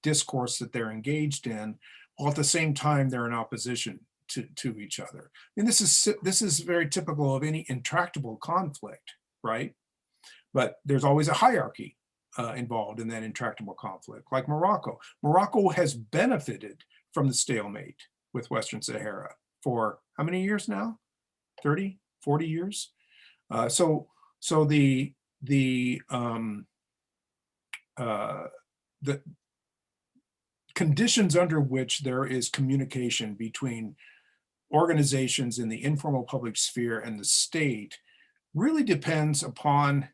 discourse that they're engaged in, while at the same time they're in opposition to each other. And this is very typical of any intractable conflict, right? But there's always a hierarchy involved in that intractable conflict, like Morocco. Morocco has benefited from the stalemate with Western Sahara for how many years now? 30, 40 years? So the conditions under which there is communication between organizations in the informal public sphere and the state really depends upon,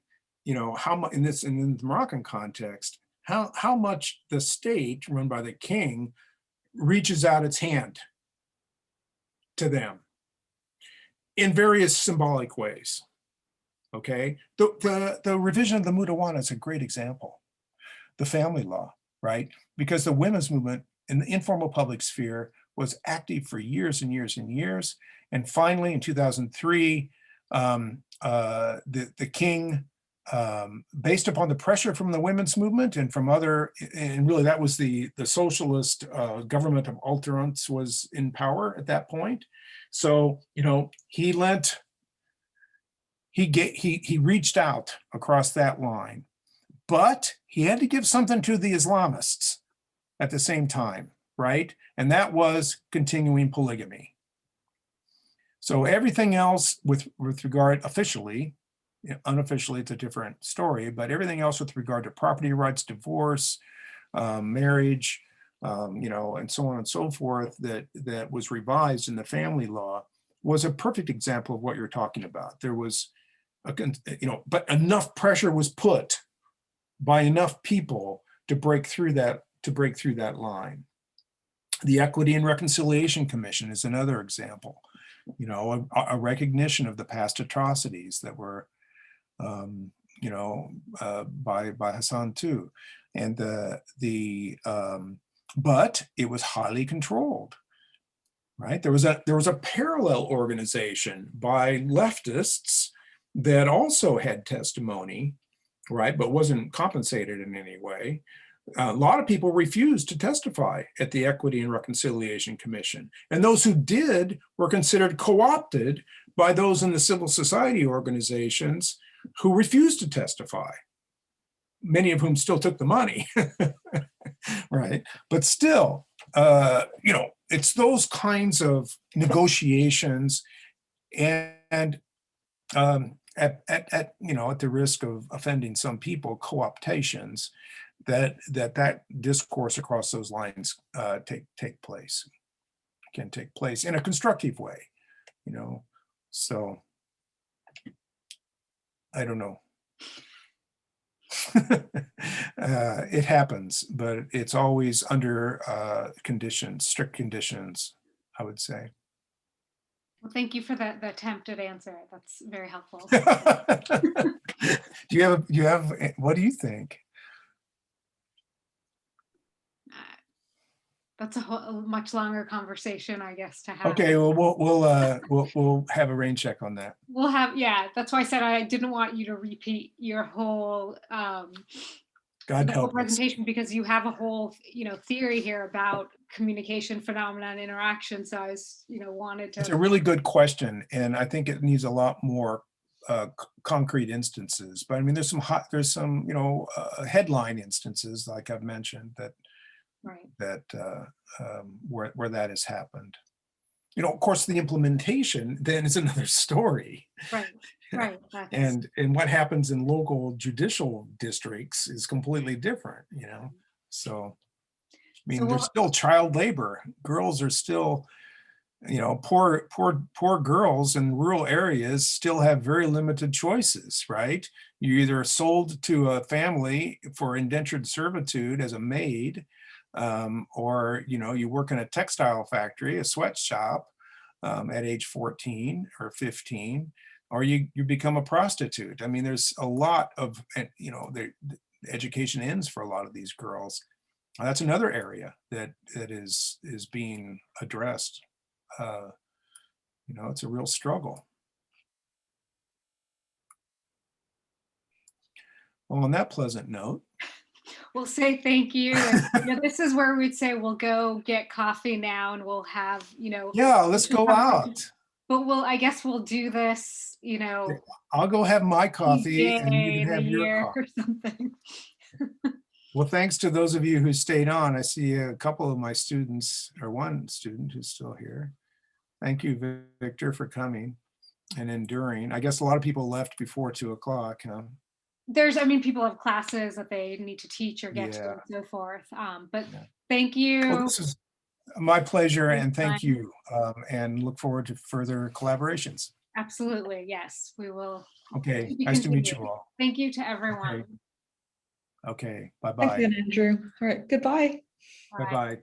how much in the Moroccan context, how much the state run by the king reaches out its hand to them in various symbolic ways. Okay, the revision of the Mudawana is a great example. The family law, right? Because the women's movement in the informal public sphere was active for years and years and years. And finally, in 2003, the king, based upon the pressure from the women's movement and from and really that was the socialist government of alterance was in power at that point. So, he reached out across that line, but he had to give something to the Islamists at the same time, right? And that was continuing polygamy. So everything else with regard officially, unofficially it's a different story, but everything else with regard to property rights, divorce, marriage, and so on and so forth that was revised in the family law was a perfect example of what you're talking about. There was, but enough pressure was put by enough people to break through that line. The Equity and Reconciliation Commission is another example, a recognition of the past atrocities that were, by Hassan too. And but it was highly controlled, right? There was a parallel organization by leftists that also had testimony, right, but wasn't compensated in any way. A lot of people refused to testify at the Equity and Reconciliation Commission. And those who did were considered co-opted by those in the civil society organizations who refused to testify, many of whom still took the money, right? But still, it's those kinds of negotiations and at the risk of offending some people, co-optations, that discourse across those lines can take place in a constructive way, So I don't know. It happens, but it's always under strict conditions, I would say. Well, thank you for the attempted answer. That's very helpful. Do you have, what do you think? That's a much longer conversation, I guess, to have. Okay, well, we'll have a rain check on that. We'll have, yeah. That's why I said I didn't want you to repeat your whole presentation, because you have a whole theory here about communication phenomena and interaction. So I was wanted to. It's a really good question, and I think it needs a lot more concrete instances. But I mean, there's some headline instances like I've mentioned that. Right. Where that has happened. Of course, the implementation then is another story. Right. And what happens in local judicial districts is completely different, So, I mean, there's still child labor. Girls are still, poor girls in rural areas still have very limited choices, right? You're either sold to a family for indentured servitude as a maid, or you work in a textile factory, a sweatshop, at age 14 or 15, or you become a prostitute. I mean, there's a lot of, you know, the education ends for a lot of these girls. That's another area that is being addressed. You know, it's a real struggle. Well, on that pleasant note, we'll say thank you. And, you know, this is where we'd say we'll go get coffee now, and we'll have, you know. yeah, let's go out. But I guess we'll do this, you know. I'll go have my coffee and you can have your coffee. Or something. Well, thanks to those of you who stayed on. I see a couple of my students, or one student who's still here. Thank you, Victor, for coming and enduring. I guess a lot of people left before 2 o'clock. Huh? I mean, people have classes that they need to teach or get to and so forth. But thank you. Well, this is my pleasure, and thank you. And look forward to further collaborations. Absolutely, yes, we will. Okay, nice to meet you all. Thank you to everyone. Okay, bye-bye. Thanks again, Andrew. All right, goodbye. Bye-bye.